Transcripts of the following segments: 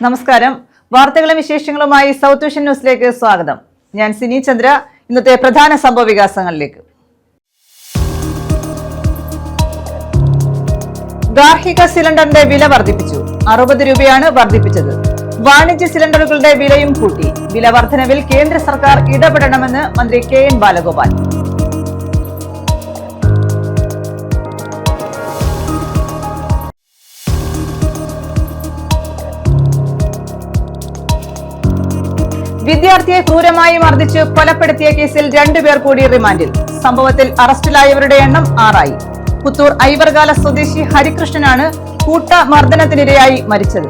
നമസ്കാരം. വാർത്തകളും വിശേഷങ്ങളുമായി സൗത്ത് വിഷൻ ന്യൂസിലേക്ക് സ്വാഗതം. ഞാൻ സിനി ചന്ദ്ര. ഇന്നത്തെ പ്രധാന സംഭവ വികാസങ്ങളിലേക്ക്. ഗാർഹിക സിലിണ്ടറിന്റെ വില വർദ്ധിപ്പിച്ചു. 60 രൂപയാണ് വർദ്ധിപ്പിച്ചത്. വാണിജ്യ സിലിണ്ടറുകളുടെ വിലയും കൂട്ടി. വില വർധനവിൽ കേന്ദ്ര സർക്കാർ ഇടപെടണമെന്ന് മന്ത്രി KN ബാലഗോപാൽ. വിദ്യാർത്ഥിയെ ക്രൂരമായി മർദ്ദിച്ച് കൊലപ്പെടുത്തിയ കേസിൽ 2 പേർ കൂടി റിമാൻഡിൽ. സംഭവത്തിൽ അറസ്റ്റിലായവരുടെ എണ്ണം 6 പുത്തൂർ ഐവർകാല സ്വദേശി ഹരികൃഷ്ണനാണ് കൂട്ട മർദ്ദനത്തിനിരയായി മരിച്ചത്.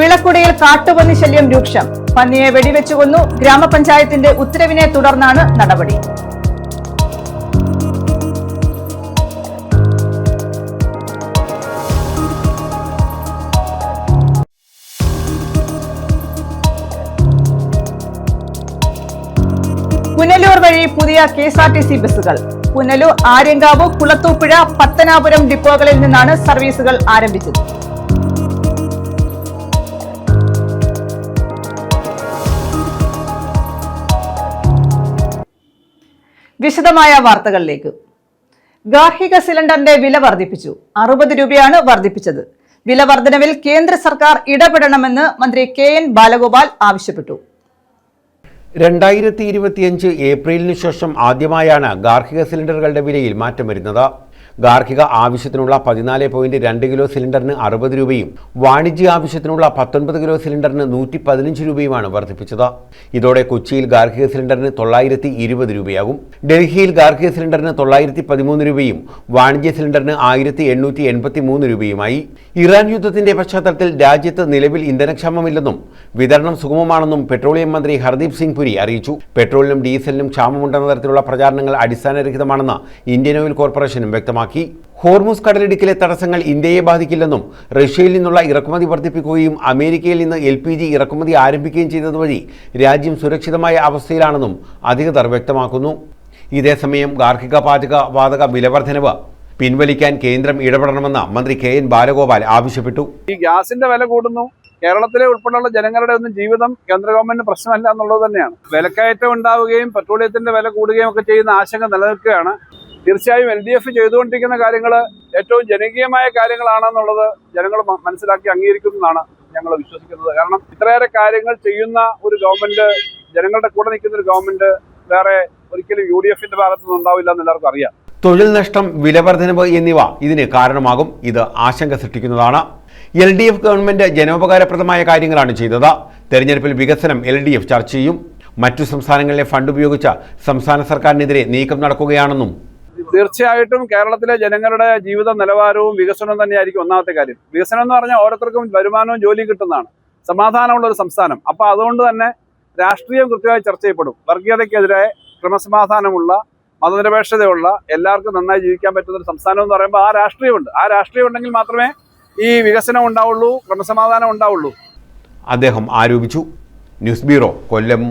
വിളക്കുടയിൽ കാട്ടുപന്നി ശല്യം രൂക്ഷം. പന്നിയെ വെടിവെച്ചു കൊന്നു. ഗ്രാമപഞ്ചായത്തിന്റെ ഉത്തരവിനെ തുടർന്നാണ് നടപടി. പുനലൂർ വഴി പുതിയ KSRTC ബസ്സുകൾ. പുനലൂർ, ആര്യങ്കാവ്, കുളത്തൂപ്പുഴ, പത്തനാപുരം ഡിപ്പോകളിൽ നിന്നാണ് സർവീസുകൾ ആരംഭിച്ചത്. വിശദമായ വാർത്തകളിലേക്ക്. ഗാർഹിക സിലിണ്ടറിന്റെ വില വർദ്ധിപ്പിച്ചു. 60 രൂപയാണ് വർദ്ധിപ്പിച്ചത്. വില വർധനവിൽ കേന്ദ്ര സർക്കാർ ഇടപെടണമെന്ന് മന്ത്രി KN ബാലഗോപാൽ ആവശ്യപ്പെട്ടു. 2025 ഏപ്രിലിന് ശേഷം ആദ്യമായാണ് ഗാർഹിക സിലിണ്ടറുകളുടെ വിലയിൽ മാറ്റം വരുന്നത്. ഗാർഹിക ആവശ്യത്തിനുള്ള 14.2 കിലോ സിലിണ്ടറിന് 60 രൂപയും വാണിജ്യ ആവശ്യത്തിനുള്ള 19 കിലോ സിലിണ്ടറിന് 115 രൂപയുമാണ് വർദ്ധിപ്പിച്ചത്. ഇതോടെ കൊച്ചിയിൽ ഗാർഹിക സിലിണ്ടറിന് 920 രൂപയാകും. ഡൽഹിയിൽ ഗാർഹിക സിലിണ്ടറിന് 913 രൂപയും വാണിജ്യ സിലിണ്ടറിന് 1883 രൂപയുമായി. ഇറാൻ യുദ്ധത്തിന്റെ പശ്ചാത്തലത്തിൽ രാജ്യത്ത് നിലവിൽ ഇന്ധനക്ഷാമമില്ലെന്നും വിതരണം സുഗമമാണെന്നും പെട്രോളിയം മന്ത്രി ഹർദീപ് സിംഗ് പുരി അറിയിച്ചു. പെട്രോളിനും ഡീസലിനും ക്ഷാമമുണ്ടെന്ന തരത്തിലുള്ള പ്രചാരണങ്ങൾ അടിസ്ഥാനരഹിതമാണെന്ന് ഇന്ത്യൻ ഓയിൽ കോർപ്പറേഷനും വ്യക്തമാക്കി. ഹോർമുസ് കടലിടുക്കിലെ തടസ്സങ്ങൾ ഇന്ത്യയെ ബാധിക്കില്ലെന്നും റഷ്യയിൽ നിന്നുള്ള ഇറക്കുമതി വർദ്ധിപ്പിക്കുകയും അമേരിക്കയിൽ നിന്ന് LPG ഇറക്കുമതി ആരംഭിക്കുകയും ചെയ്തതുവഴി രാജ്യം സുരക്ഷിതമായ അവസ്ഥയിലാണെന്നും അധികൃതർ വ്യക്തമാക്കുന്നു. ഇതേസമയം ഗാർഹിക വാതക വിലവർദ്ധനവ് പിൻവലിക്കാൻ കേന്ദ്രം ഇടപെടണമെന്ന് മന്ത്രി KN ബാലഗോപാൽ ആവശ്യപ്പെട്ടു. ഈ ഗ്യാസിന്റെ വില കൂടുന്നു. കേരളത്തിലെ ഉൾപ്പെടെയുള്ള ജനങ്ങളുടെ ഒന്നും ജീവിതം കേന്ദ്ര ഗവൺമെന്റിന് പ്രശ്നമല്ല എന്നുള്ളത് തന്നെയാണ്. വിലക്കയറ്റം ഉണ്ടാവുകയും പെട്രോളിയത്തിന്റെ വില കൂടുകയും ഒക്കെ ചെയ്യുന്ന ആശങ്ക നിലനിൽക്കുകയാണ്. തീർച്ചയായും LDF ചെയ്തുകൊണ്ടിരിക്കുന്ന കാര്യങ്ങൾ ഏറ്റവും ജനകീയമായ കാര്യങ്ങളാണെന്നുള്ളത് ജനങ്ങൾ മനസ്സിലാക്കി അംഗീകരിക്കുന്നതാണ് ഞങ്ങൾ വിശ്വസിക്കുന്നത്. കാരണം ഇത്രയേറെ കാര്യങ്ങൾ ചെയ്യുന്ന ഒരു ഗവൺമെന്റ്, ജനങ്ങളുടെ കൂടെ നിൽക്കുന്ന ഒരു ഗവൺമെന്റ് വേറെ ഒരിക്കലും UDFന്റെ ഭാഗത്തുനിന്ന് ഉണ്ടാവില്ല എന്ന് എല്ലാവർക്കും അറിയാം. തൊഴിൽ നഷ്ടം, വിലവർദ്ധനവ് എന്നിവ ഇതിന് കാരണമാകും. ഇത് ആശങ്ക സൃഷ്ടിക്കുന്നതാണ്. LDF ഗവൺമെന്റ് ജനോപകാരപ്രദമായ കാര്യങ്ങളാണ് ചെയ്തത്. തെരഞ്ഞെടുപ്പിൽ വികസനം LDF ചർച്ച ചെയ്യും. മറ്റു സംസ്ഥാനങ്ങളിലെ ഫണ്ട് ഉപയോഗിച്ച് സംസ്ഥാന സർക്കാരിനെതിരെ നീക്കം നടക്കുകയാണെന്നും. തീർച്ചയായിട്ടും കേരളത്തിലെ ജനങ്ങളുടെ ജീവിത നിലവാരവും വികസനവും തന്നെയായിരിക്കും ഒന്നാമത്തെ കാര്യം. വികസനം എന്ന് പറഞ്ഞാൽ ഓരോരുത്തർക്കും വരുമാനവും ജോലിയും കിട്ടുന്നതാണ്. സമാധാനമുള്ള ഒരു സംസ്ഥാനം. അപ്പോൾ അതുകൊണ്ട് തന്നെ രാഷ്ട്രീയം കൃത്യമായി ചർച്ച ചെയ്യപ്പെടും. വർഗീയതയ്ക്കെതിരെ ക്രമസമാധാനമുള്ള, മതനിരപേക്ഷതയുള്ള, എല്ലാവർക്കും നന്നായി ജീവിക്കാൻ പറ്റുന്ന ഒരു സംസ്ഥാനം എന്ന് പറയുമ്പോൾ ആ രാഷ്ട്രീയമുണ്ട്. ആ രാഷ്ട്രീയം ഉണ്ടെങ്കിൽ മാത്രമേ ഈ വികസനം ഉണ്ടാവുള്ളൂ, ക്രമസമാധാനം ഉണ്ടാവുള്ളൂ. അദ്ദേഹം ആരോപിച്ചു. ന്യൂസ് ബ്യൂറോ, കൊല്ലം.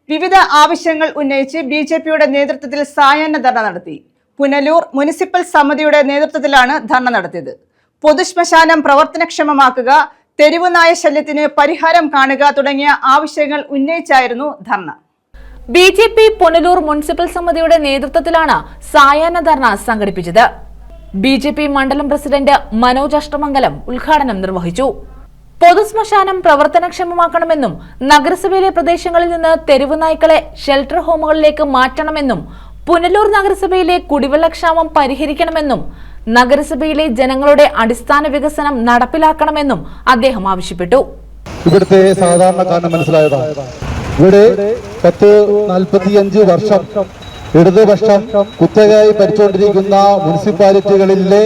വിവിധ ആവശ്യങ്ങൾ ഉന്നയിച്ച് BJPയുടെ നേതൃത്വത്തിൽ സായാഹ്ന ധർണ നടത്തി. പുനലൂർ മുനിസിപ്പൽ സമിതിയുടെ നേതൃത്വത്തിലാണ് ധർണ നടത്തിയത്. പൊതുശ്മശാനം പ്രവർത്തനക്ഷമമാക്കുക, തെരുവുനായ ശല്യത്തിന് പരിഹാരം കാണുക തുടങ്ങിയ ആവശ്യങ്ങൾ ഉന്നയിച്ചായിരുന്നു ധർണ. BJP പുനലൂർ മുനിസിപ്പൽ സമിതിയുടെ നേതൃത്വത്തിലാണ് സായാഹ്ന ധർണ സംഘടിപ്പിച്ചത്. BJP മണ്ഡലം പ്രസിഡന്റ് മനോജ് അഷ്ടമംഗലം ഉദ്ഘാടനം നിർവഹിച്ചു. പൊതുശ്മശാനം പ്രവർത്തനക്ഷമമാക്കണമെന്നും നഗരസഭയിലെ പ്രദേശങ്ങളിൽ നിന്ന് തെരുവ് നായ്ക്കളെ ഷെൽട്ടർ ഹോമുകളിലേക്ക് മാറ്റണമെന്നും പുനലൂർ നഗരസഭയിലെ കുടിവെള്ളക്ഷാമം പരിഹരിക്കണമെന്നും നഗരസഭയിലെ ജനങ്ങളുടെ അടിസ്ഥാന വികസനം നടപ്പിലാക്കണമെന്നും അദ്ദേഹം ആവശ്യപ്പെട്ടു. ഇവിടുത്തെ സാധാരണക്കാരന് മനസ്സിലായതാണ്, ഇവിടെ 45 വർഷം ഇടതുപക്ഷം കുത്തകയായി ഭരിച്ചുകൊണ്ടിരിക്കുന്ന മുനിസിപ്പാലിറ്റികളിലെ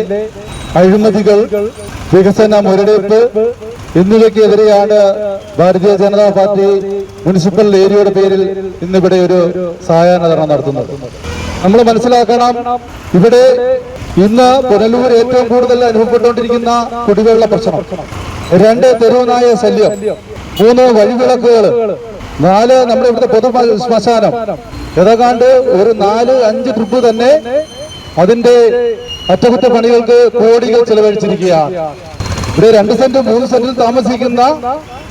അഴിമതികൾ, വികസന മുരടിപ്പ് എന്നിവയ്ക്കെതിരെയാണ് ഭാരതീയ ജനതാ പാർട്ടി മുനിസിപ്പൽ ഏരിയയുടെ പേരിൽ ഇന്നിവിടെ ഒരു സായാഹ്ന ധർണ നടത്തുന്നത്. നമ്മൾ മനസ്സിലാക്കണം, ഇവിടെ ഇന്ന് പുനലൂർ ഏറ്റവും കൂടുതൽ അനുഭവപ്പെട്ടുകൊണ്ടിരിക്കുന്ന കുടിവെള്ള പ്രശ്നം, 2 തെരുവുനായ ശല്യം, 3 വഴിവിളക്കുകൾ, 4 നമ്മുടെ ഇവിടുത്തെ പൊതു ശ്മശാനം ഏതാണ്ട് ഒരു 4-5 ട്രിപ്പ് തന്നെ അതിന്റെ അറ്റകുറ്റപ്പണികൾക്ക് കോടികൾ ചെലവഴിച്ചിരിക്കുകയാണ്. ഇവിടെ 2 സെന്റ് 3 സെന്റിൽ താമസിക്കുന്ന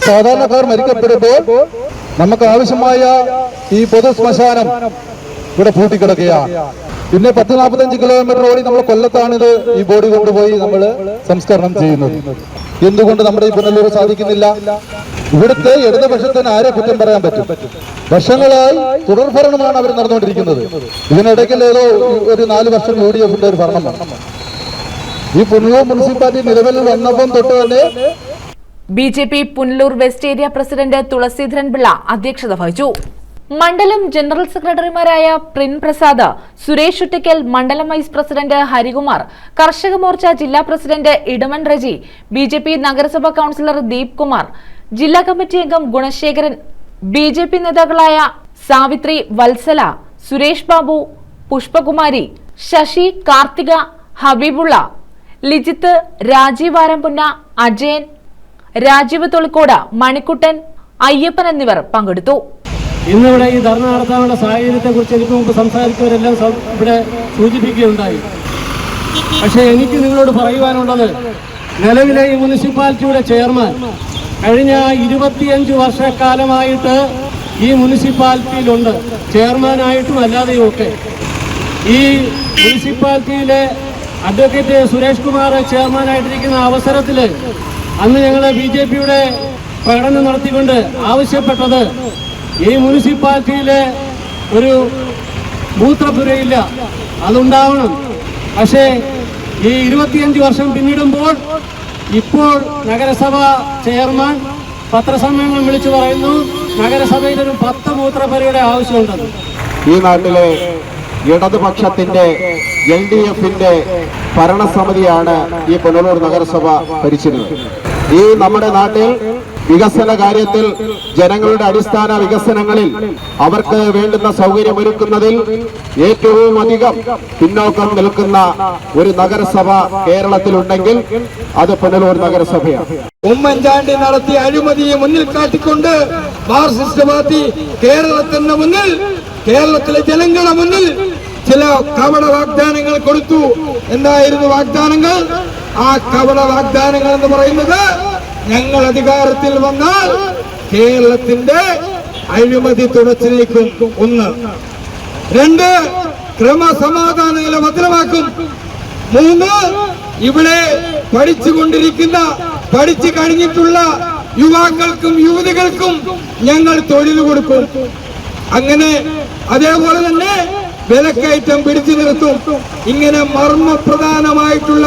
സാധാരണക്കാർ മരിക്കപ്പെടുമ്പോൾ നമുക്ക് ആവശ്യമായ ഈ പൊതു ശ്മശാനം ഇവിടെ പൂട്ടിക്കിടക്കുകയാണ്. പിന്നെ 10-45 കിലോമീറ്റർ ഓടി നമ്മൾ കൊല്ലത്താണിത് ഈ ബോഡി കൊണ്ടുപോയി നമ്മൾ സംസ്കരണം ചെയ്യുന്നത്. എന്തുകൊണ്ട് നമ്മുടെ ഈ പുനലൂർ സാധിക്കുന്നില്ല? ഇവിടുത്തെ ഇടതുപക്ഷത്തിന് ആരെ കുറ്റം പറയാൻ പറ്റും? വർഷങ്ങളായി തുടർഭരണമാണ് അവർ നടന്നുകൊണ്ടിരിക്കുന്നത്. ഇതിനിടയ്ക്ക് ഏതോ ഒരു 4 വർഷം UDFന്റെ ഒരു ഭരണമാണ്. ഈ പുനലൂർ മുനിസിപ്പാലിറ്റി നിലവിൽ വന്നപ്പം തൊട്ട് തന്നെ BJP Punalur west area president Thulaseedharan Pillai അധ്യക്ഷത വഹിച്ചു. മണ്ഡലം ജനറൽ സെക്രട്ടറിമാരായ പ്രിൻ പ്രസാദ്, സുരേഷ് ഉറ്റക്കൽ, മണ്ഡലം വൈസ് പ്രസിഡന്റ് ഹരികുമാർ, കർഷക മോർച്ച ജില്ലാ പ്രസിഡന്റ് ഇടമൺ റജി, ബിജെപി നഗരസഭാ കൌൺസിലർ ദീപ് കുമാർ, ജില്ലാ കമ്മിറ്റി അംഗം ഗുണശേഖരൻ, ബിജെപി നേതാക്കളായ സാവിത്രി, വത്സല, സുരേഷ് ബാബു, പുഷ്പകുമാരി, ശശി, കാർത്തിക, ഹബീബുള്ള, ലിജിത്ത്, രാജീവ് ആരംപുന്ന, അജയൻ, രാജീവ് തൊളിക്കോട്, മണിക്കുട്ടൻ, അയ്യപ്പൻ എന്നിവർ പങ്കെടുത്തു. ഇന്നിവിടെ ഈ ധർണ നടത്താനുള്ള സാഹചര്യത്തെ കുറിച്ച് എനിക്ക് മുമ്പ് സംസാരിച്ചവരെല്ലാം ഇവിടെ സൂചിപ്പിക്കുകയുണ്ടായി. പക്ഷേ എനിക്ക് നിങ്ങളോട് പറയുവാനുള്ളത്, നിലവിലെ ഈ മുനിസിപ്പാലിറ്റിയുടെ ചെയർമാൻ കഴിഞ്ഞ 25 വർഷക്കാലമായിട്ട് ഈ മുനിസിപ്പാലിറ്റിയിലുണ്ട്, ചെയർമാനായിട്ടും അല്ലാതെയുമൊക്കെ. ഈ മുനിസിപ്പാലിറ്റിയിലെ അഡ്വക്കേറ്റ് സുരേഷ് കുമാർ ചെയർമാനായിട്ടിരിക്കുന്ന അവസരത്തിൽ അന്ന് ഞങ്ങൾ BJPയുടെ പ്രകടനം നടത്തിക്കൊണ്ട് ആവശ്യപ്പെട്ടത് ഈ മുനിസിപ്പാലിറ്റിയിലെ ഒരു മൂത്രപ്പുരയില്ല, അതുണ്ടാവണം. പക്ഷേ ഈ 25 വർഷം പിന്നിടുമ്പോൾ ഇപ്പോൾ നഗരസഭ ചെയർമാൻ പത്രസമ്മേളനം വിളിച്ചു പറയുന്നു നഗരസഭയിൽ ഒരു 10 മൂത്രപ്പുരയുടെ ആവശ്യമുണ്ടെന്ന്. ഈ നാട്ടിലെ ഇടതുപക്ഷത്തിന്റെ LDFന്റെ ഭരണസമിതിയാണ് ഈ പുനലൂർ നഗരസഭ ഭരിച്ചിരുന്നത്. ഈ നമ്മുടെ നാട്ടിൽ വികസന കാര്യത്തിൽ ജനങ്ങളുടെ അടിസ്ഥാന വികസനങ്ങളിൽ അവർക്ക് വേണ്ടുന്ന സൗകര്യമൊരുക്കുന്നതിൽ ഏറ്റവും അധികം പിന്നോക്കം നിൽക്കുന്ന ഒരു നഗരസഭ കേരളത്തിലുണ്ടെങ്കിൽ അത് പുനലൂർ നഗരസഭയാണ്. ഉമ്മൻചാണ്ടി നടത്തിയ അഴിമതിയെ മുന്നിൽ കാട്ടിക്കൊണ്ട് മാർക്സിസ്റ്റ് പാർട്ടി കേരളത്തിന്റെ മുന്നിൽ, കേരളത്തിലെ ജനങ്ങളുടെ മുന്നിൽ ചില കപട വാഗ്ദാനങ്ങൾ കൊടുത്തു. എന്തായിരുന്നു വാഗ്ദാനങ്ങൾ? ആ കപട വാഗ്ദാനങ്ങൾ എന്ന് പറയുന്നത്, ഞങ്ങൾ അധികാരത്തിൽ വന്നാൽ കേരളത്തിന്റെ അഴിമതി തുടച്ചു നീക്കും. 1. 2, ക്രമസമാധാന നില ഭദ്രമാക്കും. 3, ഇവിടെ പഠിച്ചുകൊണ്ടിരിക്കുന്ന, പഠിച്ചു കഴിഞ്ഞിട്ടുള്ള യുവാക്കൾക്കും യുവതികൾക്കും ഞങ്ങൾ തൊഴിൽ കൊടുക്കും. അങ്ങനെ അതേപോലെ തന്നെ വിലക്കയറ്റം പിടിച്ചു നിർത്തും. ഇങ്ങനെ മർമ്മപ്രധാനമായിട്ടുള്ള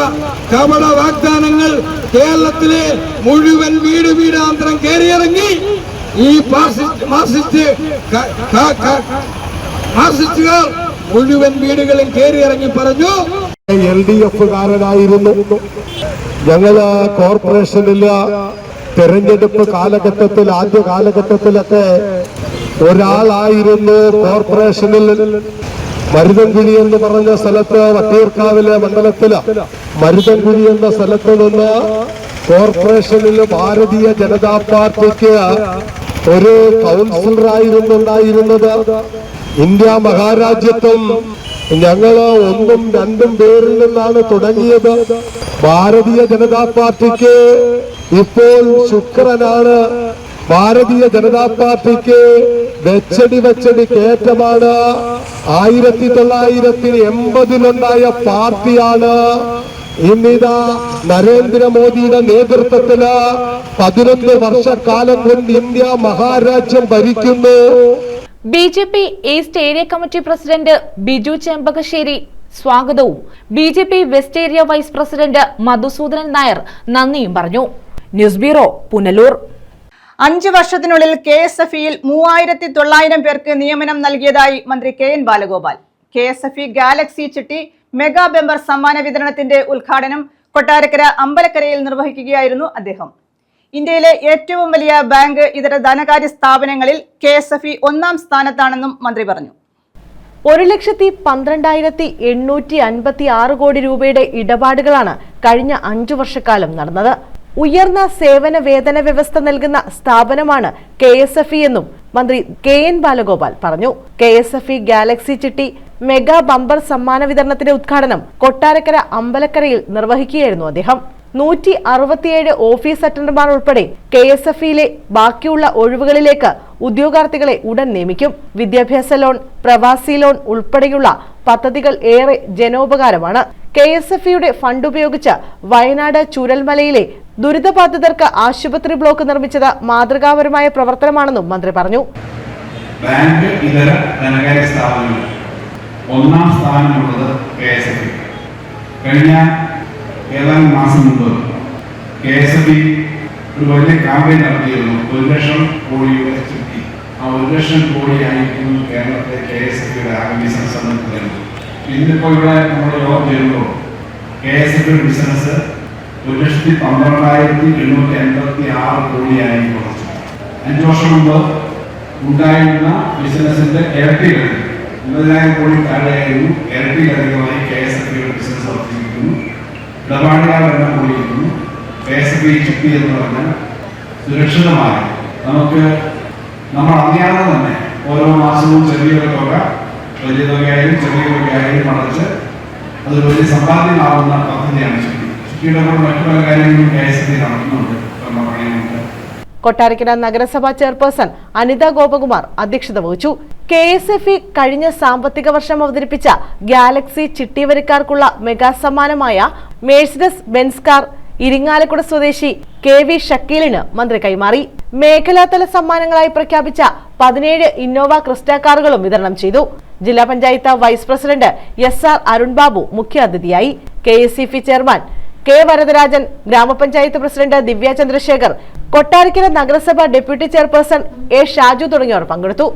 കപട വാഗ്ദാനങ്ങൾ കേരളത്തിലെ മുഴുവൻ വീടാന്തരം കയറിയിറങ്ങി ഈ മാർക്സിസ്റ്റുകാർ മുഴുവൻ വീടുകളും കയറിയിറങ്ങി പറഞ്ഞു. LDFകാരനായിരുന്നു. ഞങ്ങള് കോർപ്പറേഷനില് തെരഞ്ഞെടുപ്പ് കാലഘട്ടത്തിൽ, ആദ്യ കാലഘട്ടത്തിലൊക്കെ ഒരാളായിരുന്നു കോർപ്പറേഷനിൽ. മരുതൻകുഴി എന്ന് പറഞ്ഞ സ്ഥലത്ത്, വട്ടിയൂർക്കാവിലെ മണ്ഡലത്തില് മരുതൻകുഴി എന്ന സ്ഥലത്ത് നിന്ന് കോർപ്പറേഷനിൽ ഭാരതീയ ജനതാ പാർട്ടിക്ക് ഒരു കൗൺസിലറായിരുന്നു ഉണ്ടായിരുന്നത്. ഇന്ത്യ മഹാരാജ്യത്തും ഞങ്ങള് 1ഉം 2ഉം പേരിൽ നിന്നാണ് തുടങ്ങിയത്. ഭാരതീയ ജനതാ പാർട്ടിക്ക് ഇപ്പോൾ ശുക്രനാണ്. ഭാരതീയ ജനതാ പാർട്ടിക്ക് വെച്ചടി കയറ്റമാണ്. 1980-ലുണ്ടായ പാർട്ടിയാണ്. ഇന്നിതാ നരേന്ദ്രമോദിയുടെ നേതൃത്വത്തില് 11 വർഷക്കാലം കൊണ്ട് ഇന്ത്യ മഹാരാജ്യം ഭരിക്കുന്നു. BJP east area committee president Biju Chempakassery സ്വാഗതവും BJP west area vice president Madhusoodanan Nair നന്ദിയും പറഞ്ഞു. News bureau, Punalur. 5 വർഷത്തിനുള്ളിൽ KSFE-യിൽ 3900 പേർക്ക് നിയമനം നൽകിയതായി മന്ത്രി KN ബാലഗോപാൽ. KSFE ഗാലക്സി ചിട്ടി മെഗാ ബെമ്പർ സമ്മാന വിതരണത്തിന്റെ ഉദ്ഘാടനം കൊട്ടാരക്കര അമ്പലക്കരയിൽ നിർവഹിക്കുകയായിരുന്നു അദ്ദേഹം. ഇന്ത്യയിലെ ഏറ്റവും വലിയ ബാങ്ക് ഇതര ധനകാര്യ സ്ഥാപനങ്ങളിൽ KSFE 1ാം സ്ഥാനത്താണെന്നും മന്ത്രി പറഞ്ഞു. 1,12,856 കോടി രൂപയുടെ ഇടപാടുകളാണ് കഴിഞ്ഞ 5 വർഷക്കാലം നടന്നത്. ഉയർന്ന സേവന വേതന വ്യവസ്ഥ നൽകുന്ന സ്ഥാപനമാണ് KSFE എന്നും മന്ത്രി KN ബാലഗോപാൽ പറഞ്ഞു. KSFE ഗാലക്സി ചിട്ടി മെഗാ ബമ്പർ സമ്മാന വിതരണത്തിന്റെ ഉദ്ഘാടനം കൊട്ടാരക്കര അമ്പലക്കരയിൽ നിർവഹിക്കുകയായിരുന്നു അദ്ദേഹം. 167 ഓഫീസ് അറ്റൻഡർമാർ ഉൾപ്പെടെ KSFEയിലെ ബാക്കിയുള്ള ഒഴിവുകളിലേക്ക് ഉദ്യോഗാർത്ഥികളെ ഉടൻ നിയമിക്കും. വിദ്യാഭ്യാസ ലോൺ, പ്രവാസി ലോൺ ഉൾപ്പെടെയുള്ള പദ്ധതികൾ ഏറെ ജനോപകാരമാണ്. KSFEയുടെ ഫണ്ട് ഉപയോഗിച്ച് വയനാട് ചൂരൽമലയിലെ ദുരിതബാധിതർക്ക് ആശുപത്രി ബ്ലോക്ക് നിർമ്മിച്ചത് മാതൃകാപരമായ പ്രവർത്തനമാണെന്നും മന്ത്രി പറഞ്ഞു. ബാങ്ക് ഇതര ധനകാര്യ സ്ഥാപനങ്ങൾ ഒന്നാം സ്ഥാനമുള്ളത് KSFE. കഴിഞ്ഞ ഏതാനും മാസം മുമ്പ് KSFE ഒരു വലിയ ക്യാമ്പയിൻ നടത്തിയിരുന്നു. 1 ലക്ഷം കോടിയുടെ ചുറ്റി. ആ 1 ലക്ഷം കോടിയായിരിക്കും കേരളത്തിലെ KSFEയുടെ ആകെ ബിസിനസ് എന്ന് പറയുന്നത്. ഇന്നിപ്പോൾ ഇവിടെ നമ്മുടെ യോഗം ചെയ്യുമ്പോൾ KSFEയുടെ ബിസിനസ് 1,12,886 കോടിയായി കുറച്ചു. 5 വർഷം മുമ്പ് ഉണ്ടായിരുന്ന ബിസിനസിന്റെ ഇരട്ടികളിൽ 50,000 കോടി താഴെയായിരുന്നു. ഇരട്ടിയിലധികമായി KSFEയുടെ ബിസിനസ് വർദ്ധിച്ചിരിക്കുന്നു. ഇടപാടുകാർ എണ്ണം കൂടിയിരിക്കുന്നു. KSFE ചുറ്റി എന്ന് പറഞ്ഞാൽ സുരക്ഷിതമായി നമ്മൾ അറിയാതെ തന്നെ ഓരോ മാസവും ചെറിയൊരു തുക, വലിയ തുകയായാലും ചെറിയ തുകയായാലും അടച്ച് അതൊരു വലിയ സമ്പാദ്യമാവുന്ന പദ്ധതിയാണ് ചുറ്റി. ചുറ്റിയുടെ കൂടെ മറ്റു പല കാര്യങ്ങളും KSFE നടത്തുന്നുണ്ട്. കൊട്ടാരക്കര നഗരസഭാ ചെയർപേഴ്സൺ അനിത ഗോപകുമാർ അധ്യക്ഷത വഹിച്ചു. KSFE കഴിഞ്ഞ സാമ്പത്തിക വർഷം അവതരിപ്പിച്ച ഗാലക്സി ചിട്ടിവരിക്കാർക്കുള്ള മെഗാ സമ്മാനമായ മേഴ്സിഡസ് ബെൻസ് കാർ ഇരിങ്ങാലക്കുട സ്വദേശി KV ഷക്കീലിന് മന്ത്രി കൈമാറി. മേഖലാതല സമ്മാനങ്ങളായി പ്രഖ്യാപിച്ച 17 ഇന്നോവ ക്രിസ്റ്റ കാറുകളും വിതരണം ചെയ്തു. ജില്ലാ panchayat vice president SR Arun Babu മുഖ്യാതിഥിയായി. KSFE ചെയർമാൻ K വരദരാജൻ, ഗ്രാമപഞ്ചായത്ത് പ്രസിഡന്റ് ദിവ്യ ചന്ദ്രശേഖർ, കൊട്ടാരക്കര നഗരസഭ ഡെപ്യൂട്ടി ചെയർപേഴ്സൺ A ഷാജു തുടങ്ങിയവർ പങ്കെടുത്തു.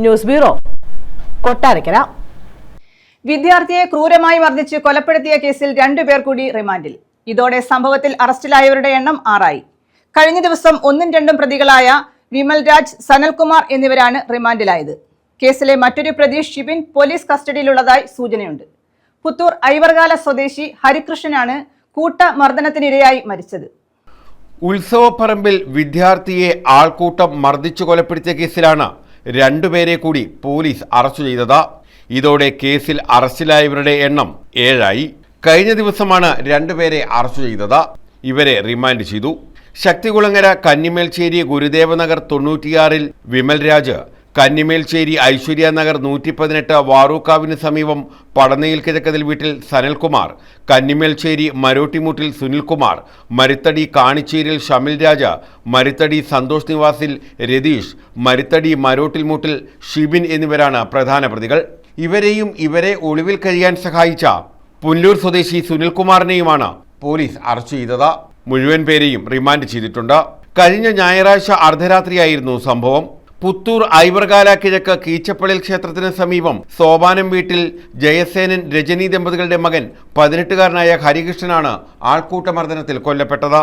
News bureau, Kottarakkara. വിദ്യാർത്ഥിയെ ക്രൂരമായി മർദ്ദിച്ച് കൊലപ്പെടുത്തിയ കേസിൽ 2 പേർ കൂടി റിമാൻഡിൽ. ഇതോടെ സംഭവത്തിൽ അറസ്റ്റിലായവരുടെ എണ്ണം 6 ആയി. കഴിഞ്ഞ ദിവസം 1ഉം 2ഉം പ്രതികളായ വിമൽ രാജ്, സനൽകുമാർ എന്നിവരാണ് റിമാൻഡിലായത്. കേസിലെ മറ്റൊരു പ്രതി ഷിബിൻ പോലീസ് കസ്റ്റഡിയിലുള്ളതായി സൂചനയുണ്ട്. പുത്തൂർ ഐവർകാല സ്വദേശി ഹരികൃഷ്ണനാണ് കൂട്ടമർദ്ദനത്തിനിരയായി മരിച്ചത്. ഉത്സവപ്പറമ്പിൽ വിദ്യാർത്ഥിയെ ആൾക്കൂട്ടം മർദ്ദിച്ചു കൊലപ്പെടുത്തിയ കേസിലാണ് 2 പേരെ കൂടി പോലീസ് അറസ്റ്റ് ചെയ്തത്. ഇതോടെ കേസിൽ അറസ്റ്റിലായവരുടെ എണ്ണം 7 ആയി. കഴിഞ്ഞ ദിവസമാണ് 2 പേരെ അറസ്റ്റ് ചെയ്തത്. ഇവരെ റിമാൻഡ് ചെയ്തു. ശക്തികുളങ്ങര കന്നിമേൽശ്ശേരി ഗുരുദേവനഗർ 96-ൽ വിമൽ രാജ്, കന്നിമേൽശ്ശേരി ഐശ്വര്യ നഗർ 118 വാറൂക്കാവിന് സമീപം പടനയിൽ കിഴക്കതിൽ വീട്ടിൽ സനൽകുമാർ, കന്നിമേൽശ്ശേരി മരോട്ടിമുട്ടിൽ സുനിൽകുമാർ, മരുത്തടി കാണിച്ചേരിൽ ഷമിൽ രാജ, മരുത്തടി സന്തോഷ് നിവാസിൽ രതീഷ്, മരുത്തടി മരോട്ടിൽമുട്ടിൽ ഷിബിൻ എന്നിവരാണ് പ്രധാന പ്രതികൾ. ഇവരെയും ഇവരെ ഒളിവിൽ കഴിയാൻ സഹായിച്ച പുല്ലൂർ സ്വദേശി സുനിൽകുമാറിനെയുമാണ് പോലീസ് അറസ്റ്റ് ചെയ്തത്. മുഴുവൻ പേരെയും റിമാൻഡ് ചെയ്തിട്ടുണ്ട്. കഴിഞ്ഞ ഞായറാഴ്ച അർദ്ധരാത്രിയായിരുന്നു സംഭവം. പുത്തൂർ ഐവർകാല കിഴക്ക് കീച്ചപ്പള്ളിൽ ക്ഷേത്രത്തിന് സമീപം സോപാനം വീട്ടിൽ ജയസേനൻ രജനി ദമ്പതികളുടെ മകൻ 18-കാരനായ ഹരികൃഷ്ണനാണ് ആൾക്കൂട്ടമർദ്ദനത്തിൽ കൊല്ലപ്പെട്ടത്.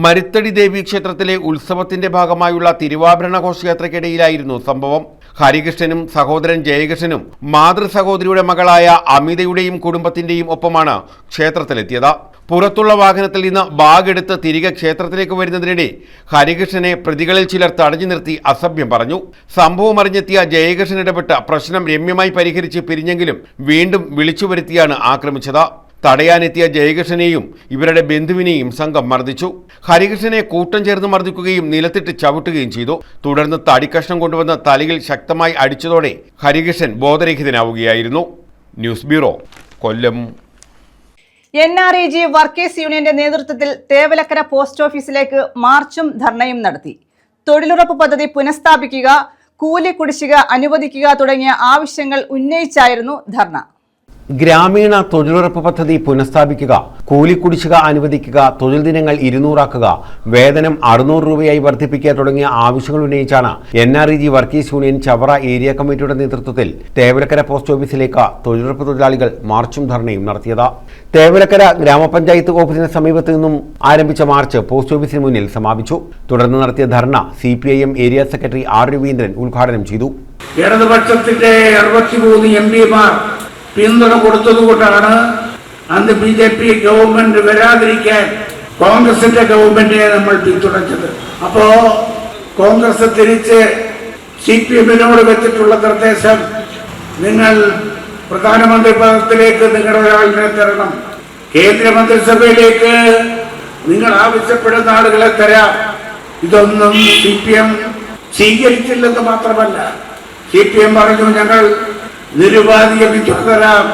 മരുത്തടി ദേവി ക്ഷേത്രത്തിലെ ഉത്സവത്തിന്റെ ഭാഗമായുള്ള തിരുവാഭരണ ഘോഷയാത്രയ്ക്കിടയിലായിരുന്നു സംഭവം. ഹരികൃഷ്ണനും സഹോദരൻ ജയകൃഷ്ണനും മാതൃ സഹോദരിയുടെ മകളായ അമിതയുടെയും കുടുംബത്തിന്റെയും ഒപ്പമാണ് ക്ഷേത്രത്തിലെത്തിയത്. പുറത്തുള്ള വാഹനത്തിൽ നിന്ന് ബാഗ് എടുത്ത് തിരികെ ക്ഷേത്രത്തിലേക്ക് വരുന്നതിനിടെ ഹരികൃഷ്ണനെ പ്രതികളിൽ ചിലർ തടഞ്ഞു നിർത്തി അസഭ്യം പറഞ്ഞു. സംഭവം അറിഞ്ഞെത്തിയ ജയകൃഷ്ണൻ ഇടപെട്ട് പ്രശ്നം രമ്യമായി പരിഹരിച്ച് പിരിഞ്ഞെങ്കിലും വീണ്ടും വിളിച്ചു വരുത്തിയാണ് ആക്രമിച്ചത്. തടയാനെത്തിയ ജയകൃഷ്ണനെയും ഇവരുടെ ബന്ധുവിനെയും സംഘം മർദ്ദിച്ചു. ഹരികൃഷ്ണനെ കൂട്ടം ചേർന്ന് മർദ്ദിക്കുകയും നിലത്തിട്ട് ചവിട്ടുകയും ചെയ്തു. തുടർന്ന് തടിക്കഷ്ണം കൊണ്ടുവന്ന് തലയിൽ ശക്തമായി അടിച്ചതോടെ ഹരികൃഷ്ണൻ ബോധരഹിതനാവുകയായിരുന്നു. ന്യൂസ് ബ്യൂറോ, കൊല്ലം. NREG വർക്കേഴ്സ് യൂണിയന്റെ നേതൃത്വത്തിൽ തേവലക്കര പോസ്റ്റ് ഓഫീസിലേക്ക് മാർച്ചും ധർണയും നടത്തി. തൊഴിലുറപ്പ് പദ്ധതി പുനഃസ്ഥാപിക്കുക, കൂലി കുടിശ്ശിക അനുവദിക്കുക തുടങ്ങിയ ആവശ്യങ്ങൾ ഉന്നയിച്ചായിരുന്നു ധർണ. ഗ്രാമീണ തൊഴിലുറപ്പ് പദ്ധതി പുനഃസ്ഥാപിക്കുക, കൂലി കുടിശ്ശിക അനുവദിക്കുക, തൊഴിൽ ദിനങ്ങൾ 200 വേതനം 600 രൂപയായി വർദ്ധിപ്പിക്കുക തുടങ്ങിയ ആവശ്യങ്ങൾ ഉന്നയിച്ചാണ് NREG workers union Chavara area കമ്മിറ്റിയുടെ നേതൃത്വത്തിൽ തേവലക്കര പോസ്റ്റ് ഓഫീസിലേക്ക് തൊഴിലുറപ്പ് തൊഴിലാളികൾ മാർച്ചും ധർണയും നടത്തിയത്. തേവലക്കര ഗ്രാമപഞ്ചായത്ത് ഓഫീസിന് സമീപത്ത് നിന്നും ആരംഭിച്ച മാർച്ച് പോസ്റ്റ് ഓഫീസിന് മുന്നിൽ സമാപിച്ചു. തുടർന്ന് നടത്തിയ ധർണ CPIM area secretary R Raveendran ഉദ്ഘാടനം ചെയ്തു. ഇടതുപക്ഷത്തിന്റെ 63 MPമാർ പിന്തുണ കൊടുത്തതുകൊണ്ടാണ് അന്ന് BJP ഗവൺമെന്റ് വരാതിരിക്കാൻ കോൺഗ്രസിന്റെ ഗവൺമെന്റിനെ നമ്മൾ പിന്തുണച്ചത്. അപ്പോ കോൺഗ്രസ് തിരിച്ച് CPM-നോട് വെച്ചിട്ടുള്ള നിർദ്ദേശം, നിങ്ങൾ പ്രധാനമന്ത്രി പദത്തിലേക്ക് നിങ്ങളുടെ ഒരാളിനെ തരണം, കേന്ദ്രമന്ത്രിസഭയിലേക്ക് നിങ്ങൾ ആവശ്യപ്പെടുന്ന ആളുകളെ തരാം. ഇതൊന്നും CPM സ്വീകരിച്ചില്ലെന്ന് മാത്രമല്ല, CPM പറഞ്ഞു ഞങ്ങൾ നിരുപാധിക പിന്തുണ തരാം,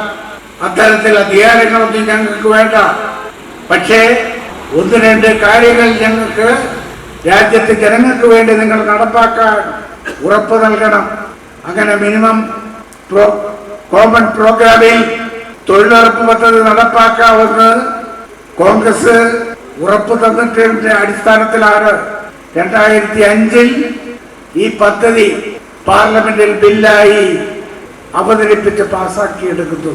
അത്തരത്തിൽ അധികാരങ്ങളൊന്നും ഞങ്ങൾക്ക് വേണ്ട, പക്ഷേ 1-2 കാര്യങ്ങൾ ഞങ്ങൾക്ക് രാജ്യത്തെ ജനങ്ങൾക്ക് വേണ്ടി നിങ്ങൾ നടപ്പാക്കാൻ ഉറപ്പ് നൽകണം. അങ്ങനെ മിനിമം കോമൺ പ്രോഗ്രാമിൽ തൊഴിലുറപ്പ് പദ്ധതി നടപ്പാക്കാമെന്ന് കോൺഗ്രസ് ഉറപ്പ് തന്നിട്ടതിന്റെ അടിസ്ഥാനത്തിലാണ് 2005-ൽ ഈ പദ്ധതി പാർലമെന്റിൽ ബില്ലായി അവതരിപ്പിച്ച് പാസാക്കിയെടുക്കുന്നു.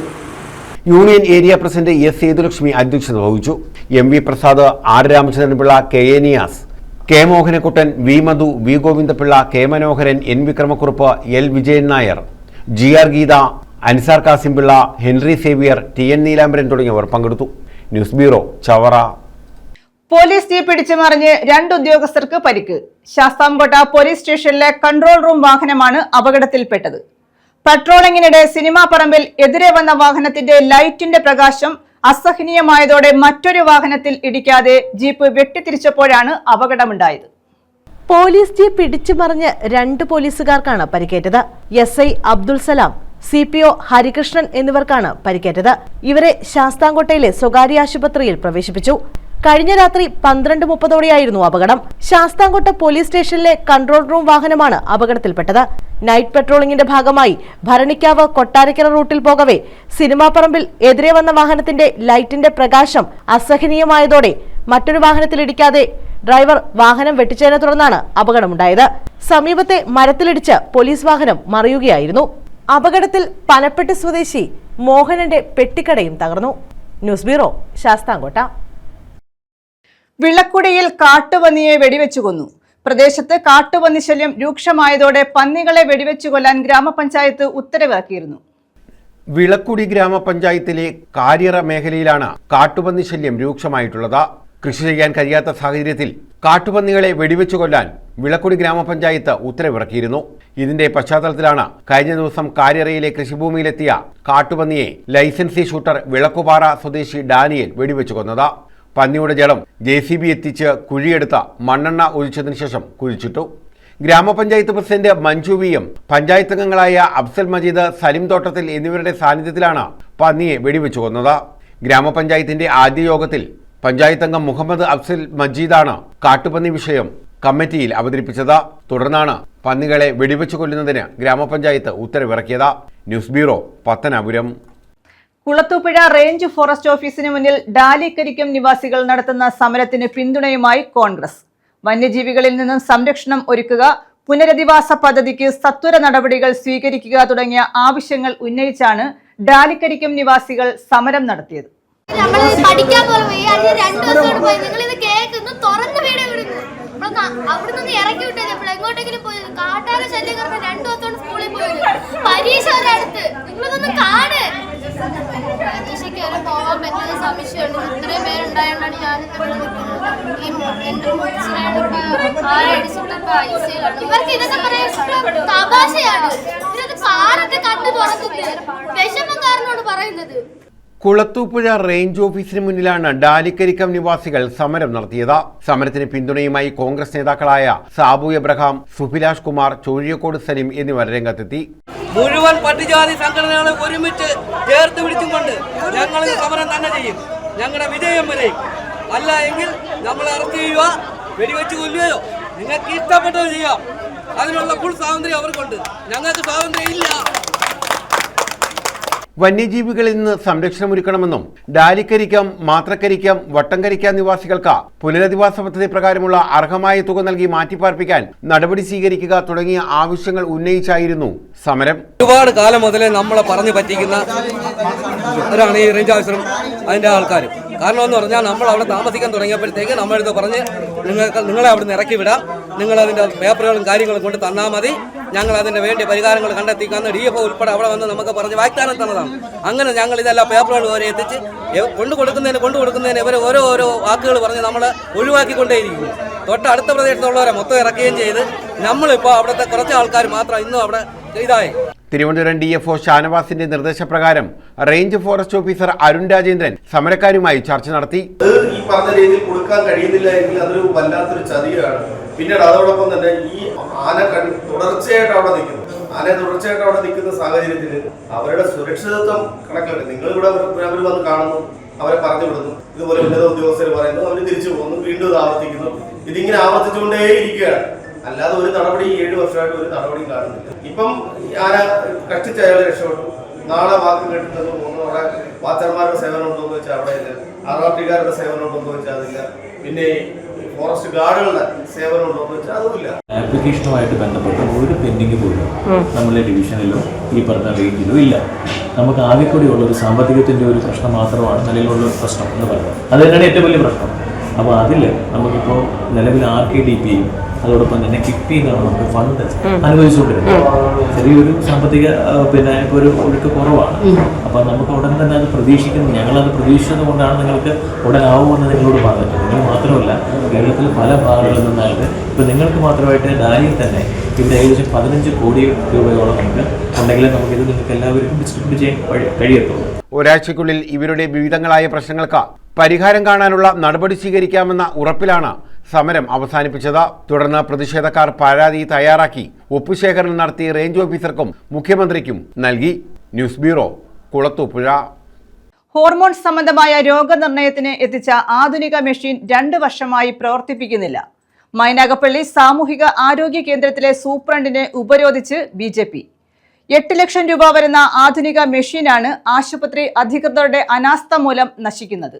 Union area president S. Sethulakshmi അധ്യക്ഷത വഹിച്ചു. MV Prasad, R. Ramachandranpillai, K. A. Niyas, K. Mohanakuttan, V. Madhu, V. Govindapillai, K. Manoharan, N. Vikramakurup, L. Vijayan Nair, GR Geetha, Ansar Kasimpillai, Henry Xavier, TN Neelambaran തുടങ്ങിയവർ പങ്കെടുത്തു. News bureau, Chavara. Police jeep പിടിച്ചുമറിഞ്ഞ് 2 ഉദ്യോഗസ്ഥർക്ക് പരിക്ക്. ശാസ്താംകോട്ട പോലീസ് സ്റ്റേഷനിലെ കൺട്രോൾ റൂം വാഹനമാണ് അപകടത്തിൽപ്പെട്ടത്. പട്രോളിംഗിനിടെ സിനിമാ പറമ്പിൽ എതിരെ വന്ന വാഹനത്തിന്റെ ലൈറ്റിന്റെ പ്രകാശം അസഹനീയമായതോടെ മറ്റൊരു വാഹനത്തിൽ ഇടിക്കാതെ ജീപ്പ് വെട്ടിത്തിരിച്ചപ്പോഴാണ് അപകടമുണ്ടായത്. പോലീസ് ജീപ്പ് ഇടിച്ചുമറിഞ്ഞ് 2 പോലീസുകാർക്കാണ് പരിക്കേറ്റത്. SI അബ്ദുൾ സലാം, CPO ഹരികൃഷ്ണൻ എന്നിവർക്കാണ് പരിക്കേറ്റത്. ഇവരെ ശാസ്താംകോട്ടയിലെ സ്വകാര്യ ആശുപത്രിയിൽ പ്രവേശിപ്പിച്ചു. കഴിഞ്ഞ രാത്രി 12:30ഓടെയായിരുന്നു അപകടം. ശാസ്താംകോട്ട പോലീസ് സ്റ്റേഷനിലെ കൺട്രോൾ റൂം വാഹനമാണ് അപകടത്തിൽപ്പെട്ടത്. നൈറ്റ് പെട്രോളിംഗിന്റെ ഭാഗമായി ഭരണിക്കാവ് കൊട്ടാരക്കര റൂട്ടിൽ പോകവെ സിനിമാ പറമ്പിൽ എതിരെ വന്ന വാഹനത്തിന്റെ ലൈറ്റിന്റെ പ്രകാശം അസഹനീയമായതോടെ മറ്റൊരു വാഹനത്തിലിടിക്കാതെ ഡ്രൈവർ വാഹനം വെട്ടിച്ചതിനെ തുടർന്നാണ് അപകടമുണ്ടായത്. സമീപത്തെ മരത്തിലിടിച്ച് പോലീസ് വാഹനം മറിയുകയായിരുന്നു. അപകടത്തിൽ പനപ്പെട്ടി സ്വദേശി മോഹനന്റെ പെട്ടിക്കടയും തകർന്നു. News bureau, Sasthamkotta. വിളക്കുടിയിൽ കാട്ടുപന്നിയെ വെടിവെച്ചു കൊന്നു. പ്രദേശത്ത് കാട്ടുപന്നി ശല്യം രൂക്ഷമായതോടെ പന്നികളെ വെടിവെച്ചു കൊല്ലാൻ ഗ്രാമപഞ്ചായത്ത് ഉത്തരവിറക്കിയിരുന്നു. വിളക്കുടി ഗ്രാമപഞ്ചായത്തിലെ കാര്യറ മേഖലയിലാണ് കാട്ടുപന്നി ശല്യം രൂക്ഷമായിട്ടുള്ളത്. കൃഷി ചെയ്യാൻ കഴിയാത്ത സാഹചര്യത്തിൽ കാട്ടുപന്നികളെ വെടിവെച്ചു കൊല്ലാൻ വിളക്കുടി ഗ്രാമപഞ്ചായത്ത് ഉത്തരവിറക്കിയിരുന്നു. ഇതിന്റെ പശ്ചാത്തലത്തിലാണ് കഴിഞ്ഞ ദിവസം കാര്യറയിലെ കൃഷിഭൂമിയിലെത്തിയ കാട്ടുപന്നിയെ ലൈസൻസി ഷൂട്ടർ വിളക്കുപാറ സ്വദേശി ഡാനിയൽ വെടിവെച്ചു കൊന്നത്. പന്നിയുടെ ജഡം JCB എത്തിച്ച് കുഴിയെടുത്ത് മണ്ണെണ്ണ ഒഴിച്ചതിനു ശേഷം കുഴിച്ചിട്ടു. ഗ്രാമപഞ്ചായത്ത് പ്രസിഡന്റ് മഞ്ജു VM, പഞ്ചായത്ത് അംഗങ്ങളായ അഫ്സൽ മജീദ്, സലിം തോട്ടത്തിൽ എന്നിവരുടെ സാന്നിധ്യത്തിലാണ് പന്നിയെ വെടിവെച്ചു കൊന്നത്. ഗ്രാമപഞ്ചായത്തിന്റെ ആദ്യ യോഗത്തിൽ പഞ്ചായത്ത് അംഗം മുഹമ്മദ് അഫ്സൽ മജീദാണ് കാട്ടുപന്നി വിഷയം കമ്മിറ്റിയിൽ അവതരിപ്പിച്ചത്. തുടർന്നാണ് പന്നികളെ വെടിവെച്ചു കൊല്ലുന്നതിന് ഗ്രാമപഞ്ചായത്ത് ഉത്തരവിറക്കിയത്. News bureau, Pathanapuram. Kulathupuzha range forest ഓഫീസിന് മുന്നിൽ ഡാലിക്കരിക്കം നിവാസികൾ നടത്തുന്ന സമരത്തിന് പിന്തുണയുമായി കോൺഗ്രസ്. വന്യജീവികളിൽ നിന്നും സംരക്ഷണം ഒരുക്കുക, പുനരധിവാസ പദ്ധതിക്ക് സത്വര നടപടികൾ സ്വീകരിക്കുക തുടങ്ങിയ ആവശ്യങ്ങൾ ഉന്നയിച്ചാണ് ഡാലിക്കരിക്കം നിവാസികൾ സമരം നടത്തിയത്. അവിടുന്ന് ഇറക്കി വിട്ടത് എങ്ങോട്ടെങ്കിലും പോയി കാട്ടാന ശല്യം കാരണം 2 ദിവസത്തോടെ സ്കൂളിൽ പോയത്. പരീക്ഷ ഒരടുത്ത് നിങ്ങളൊന്നും കാണ്. പരീക്ഷയ്ക്ക് വരെ പോകാൻ പറ്റുന്ന സംശയമുണ്ട്. ഇത്രയും പേരുണ്ടായോണ്ടാണ് ഞാനിവിടെ നിൽക്കുന്നത്. ഈ എന്റെ മുച്ചിനായിട്ട് ആരടിച്ചിട്ട് ഐസിയിലാണ്. ഇവർക്ക് ഇതൊക്കെ പറയാൻ തമാശയാണ്. ഇതൊക്കെ കാറൊക്കെ കണ്ടു തുറക്കുന്നത് വിഷമക്കാരനോട് പറയുന്നത്. കുളത്തൂപ്പുഴ റേഞ്ച് ഓഫീസിന് മുന്നിലാണ് ഡാലിക്കരിക്കം നിവാസികൾ സമരം നടത്തിയത്. സമരത്തിന് പിന്തുണയുമായി കോൺഗ്രസ് നേതാക്കളായ സാബു എബ്രഹാം, സുഭിലാഷ് കുമാർ, ചോഴിയക്കോട് സലിം എന്നിവർ രംഗത്തെത്തി. മുഴുവൻ പട്ടികജാതി സംഘടനകളെ ഒരുമിച്ച് ചേർത്ത് പിടിച്ചുകൊണ്ട് ഞങ്ങൾ സമരം തന്നെ ചെയ്യും. ഞങ്ങളുടെ വിജയം വരെ. അല്ല എങ്കിൽ നമ്മൾ അറസ്റ്റ് ചെയ്യുക, വെടിവെച്ച് കൊല്ലുകയോ നിങ്ങൾക്ക് ഇഷ്ടപ്പെട്ടത് ചെയ്യാം. അതിനുള്ള ഫുൾ സ്വാതന്ത്ര്യം അവർക്കുണ്ട്. ഞങ്ങൾക്ക് സ്വാതന്ത്ര്യം ഇല്ല. വന്യജീവികളിൽ നിന്ന് സംരക്ഷണമൊരുക്കണമെന്നും ഡാലിക്കരിക്കം, മാത്രക്കരിക്കം, വട്ടംകരിക്ക നിവാസികൾക്ക് പുനരധിവാസ പദ്ധതി പ്രകാരമുള്ള അർഹമായ തുക നൽകി മാറ്റിപ്പാർപ്പിക്കാൻ നടപടി സ്വീകരിക്കുക തുടങ്ങിയ ആവശ്യങ്ങൾ ഉന്നയിച്ചായിരുന്നു സമരം. ഒരുപാട് കാലം മുതലേ നമ്മളെ പറഞ്ഞു പറ്റിക്കുന്ന ഒരാണ് ഈ റേഞ്ച് ഓഫീസറും അതിൻ്റെ ആൾക്കാരും. കാരണം എന്ന് പറഞ്ഞാൽ നമ്മൾ അവിടെ താമസിക്കാൻ തുടങ്ങിയപ്പോഴത്തേക്ക് നമ്മളെടുത്ത് പറഞ്ഞ് നിങ്ങളെ അവിടെ നിന്ന് ഇറക്കി വിടാം, നിങ്ങളതിൻ്റെ പേപ്പറുകളും കാര്യങ്ങളും കൊണ്ട് തന്നാൽ മതി, ഞങ്ങൾ അതിൻ്റെ വേണ്ടിയ പരിഹാരങ്ങൾ കണ്ടെത്തിക്കാന്ന് DFO ഉൾപ്പെടെ അവിടെ വന്ന് നമുക്ക് പറഞ്ഞ് വാഗ്ദാനം തന്നതാണ്. അങ്ങനെ ഞങ്ങൾ ഇതെല്ലാം പേപ്പറുകൾ വരെ എത്തിച്ച് കൊണ്ടു കൊടുക്കുന്നതിന് ഇവർ ഓരോ വാക്കുകൾ പറഞ്ഞ് നമ്മളെ ഒഴിവാക്കിക്കൊണ്ടേയിരിക്കുന്നു. തൊട്ടടുത്ത പ്രദേശത്തുള്ളവരെ മൊത്തം ഇറക്കുകയും ചെയ്ത് നമ്മളിപ്പോൾ അവിടുത്തെ കുറച്ച് ആൾക്കാർ മാത്രം ഇന്നും അവിടെ ഇതായി. തിരുവനന്തപുരം DFO ഷാനവാസിന്റെ നിർദ്ദേശപ്രകാരം range forest officer Arun Rajendran സമരക്കാരുമായി ചർച്ച നടത്തി. ഈ പറഞ്ഞ രീതിയിൽ കൊടുക്കാൻ കഴിയുന്നില്ല എങ്കിൽ അതൊരു വല്ലാത്തൊരു ചതിയാണ്. പിന്നീട് അതോടൊപ്പം തന്നെ ഈ ആന തുടർച്ചയായിട്ട് അവിടെ നിൽക്കുന്ന സാഹചര്യത്തിൽ അവരുടെ സുരക്ഷിതത്വം കണക്കിലെടുക്കും. നിങ്ങൾ ഇവിടെ അവർ വന്ന് കാണുന്നു, അവരെ പറഞ്ഞു വിടുന്നു, ഇതുപോലെ ഉന്നത ഉദ്യോഗസ്ഥർ പറയുന്നു, അവർ തിരിച്ചു പോകുന്നു, വീണ്ടും ഇത് ആവർത്തിക്കുന്നു. ഇതിങ്ങനെ ആവർത്തിച്ചുകൊണ്ടേ ഇരിക്കുകയാണ്. അല്ലാതെ ഒരു നടപടി 7 വർഷമായിട്ട് ഒരു നടപടിയും കാണുന്നില്ല. ഇപ്പം ആന കഷ്ടിച്ച് അയാളെ രക്ഷപ്പെട്ടു. നാളെ വാക്ക് കേട്ടിട്ടൊന്നും അവിടെ വാച്ചർമാരുടെ സേവനം ഉണ്ടോന്ന് വെച്ചാൽ അവിടെ ഇല്ല, RRTക്കാരുടെ സേവനം ഉണ്ടോന്ന് വെച്ചാൽ അതില്ല, പിന്നെ ഫോറസ്റ്റ് ഗാർഡുകളുടെ സേവനം ഉണ്ടോന്ന് വെച്ചാൽ അതുമില്ല. ആപ്ലിക്കേഷനുമായിട്ട് ബന്ധപ്പെട്ട ഒരു പെൻഡിങ് പോലും നമ്മളുടെ ഡിവിഷനിലോ ഈ പറഞ്ഞ റേഞ്ചിലോ ഇല്ല. നമുക്ക് ആകെ കൂടിയുള്ള ഒരു സാമ്പത്തികത്തിൻ്റെ ഒരു പ്രശ്നം മാത്രമാണ് നിലവിലുള്ള ഒരു പ്രശ്നം എന്ന് പറയുന്നത്. അത് തന്നെയാണ് ഏറ്റവും വലിയ പ്രശ്നം. അപ്പോൾ അതിൽ നമുക്കിപ്പോൾ നിലവിൽ RKDPയും അതോടൊപ്പം തന്നെ കിഫ്ബിന്നാണ് നമുക്ക് ഫണ്ട് അനുവദിച്ചുകൊണ്ടിരുന്നത്. ചെറിയൊരു സാമ്പത്തിക ഇപ്പോൾ ഒരു ഒഴുക്ക് കുറവാണ്. അപ്പം നമുക്ക് ഉടൻ തന്നെ അത് പ്രതീക്ഷിക്കുന്നു. ഞങ്ങളത് പ്രതീക്ഷിച്ചത് കൊണ്ടാണ് നിങ്ങൾക്ക് ഉടനാവുമെന്ന് നിങ്ങളോട് പറഞ്ഞത്. നിങ്ങൾ മാത്രമല്ല, കേരളത്തിൽ പല ഭാഗങ്ങളിൽ നിന്നായിട്ട് ഇപ്പോൾ നിങ്ങൾക്ക് മാത്രമായിട്ട് ഡാലിയിൽ തന്നെ ഇവിടെ ഏകദേശം 15 കോടി രൂപയോളം നമുക്ക് ഉണ്ടെങ്കിൽ നമുക്കിത് നിങ്ങൾക്ക് എല്ലാവർക്കും ഡിസ്ട്രിബ്യൂട്ട് ചെയ്യാൻ കഴിയത്തുള്ളൂ. ഒരാഴ്ചയ്ക്കുള്ളിൽ ഇവരുടെ വിവിധങ്ങളായ പ്രശ്നങ്ങൾക്ക് പരിഹാരം കാണാനുള്ള നടപടി സ്വീകരിക്കാമെന്ന ഉറപ്പിലാണ് സമരം അവസാനിപ്പിച്ചത്. തുടർന്ന് പ്രതിഷേധക്കാർ പരാതി തയ്യാറാക്കി ഒപ്പുശേഖരണം നടത്തി റേഞ്ച് ഓഫീസർക്കും മുഖ്യമന്ത്രിക്കും നൽകി. News bureau, Kulathupuzha. ഹോർമോൺ സംബന്ധമായ രോഗനിർണയത്തിന് എത്തിച്ച ആധുനിക മെഷീൻ 2 വർഷമായി പ്രവർത്തിപ്പിക്കുന്നില്ല. മൈനാഗപ്പള്ളി സാമൂഹിക ആരോഗ്യ കേന്ദ്രത്തിലെ സൂപ്രണ്ടിനെ ഉപരോധിച്ച് BJP. 8 ലക്ഷം രൂപ വരുന്ന ആധുനിക മെഷീനാണ് ആശുപത്രി അധികൃതരുടെ അനാസ്ഥ മൂലം നശിക്കുന്നത്.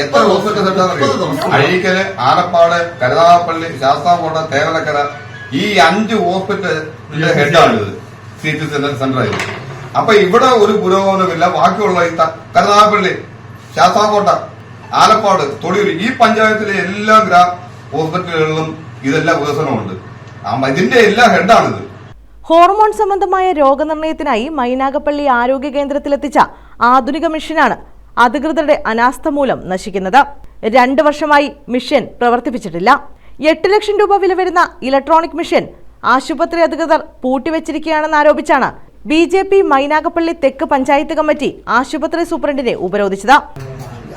എത്ര ഹോസ്പിറ്റൽ അഴീക്കല്, ആലപ്പാട്, കരുനാഗപ്പള്ളി, ശാസ്താംകോട്ട, തേവലക്കര, ഈ 5 ഹോസ്പിറ്റലിന്റെ ഹെഡാണിത് CT സെന്ററായി. അപ്പൊ ഇവിടെ ഒരു പുരോഗമനമില്ല. ബാക്കിയുള്ള ഈ കരുനാഗപ്പള്ളി, ശാസ്താംകോട്ട, ആലപ്പാട്, തൊടിയൂർ, ഈ പഞ്ചായത്തിലെ എല്ലാ ഹോസ്പിറ്റലുകളിലും ഇതെല്ലാം വികസനമുണ്ട്. ഇതിന്റെ എല്ലാ ഹെഡാണിത്. ഹോർമോൺ സംബന്ധമായ രോഗനിർണയത്തിനായി മൈനാഗപ്പള്ളി ആരോഗ്യ കേന്ദ്രത്തിലെത്തിച്ച ആധുനിക മെഷീനാണ് അധികൃതരുടെ അനാസ്ഥ മൂലം നശിക്കുന്നത്. 2 വർഷമായി മെഷീൻ പ്രവർത്തിപ്പിച്ചിട്ടില്ല. 8 ലക്ഷം രൂപ വില വരുന്ന ഇലക്ട്രോണിക് മെഷീൻ ആശുപത്രി അധികൃതർ പൂട്ടിവെച്ചിരിക്കുകയാണെന്ന് ആരോപിച്ചാണ് BJP മൈനാഗപ്പള്ളി തെക്ക് പഞ്ചായത്ത് കമ്മിറ്റി ആശുപത്രി സൂപ്രണ്ടിനെ ഉപരോധിച്ചത്.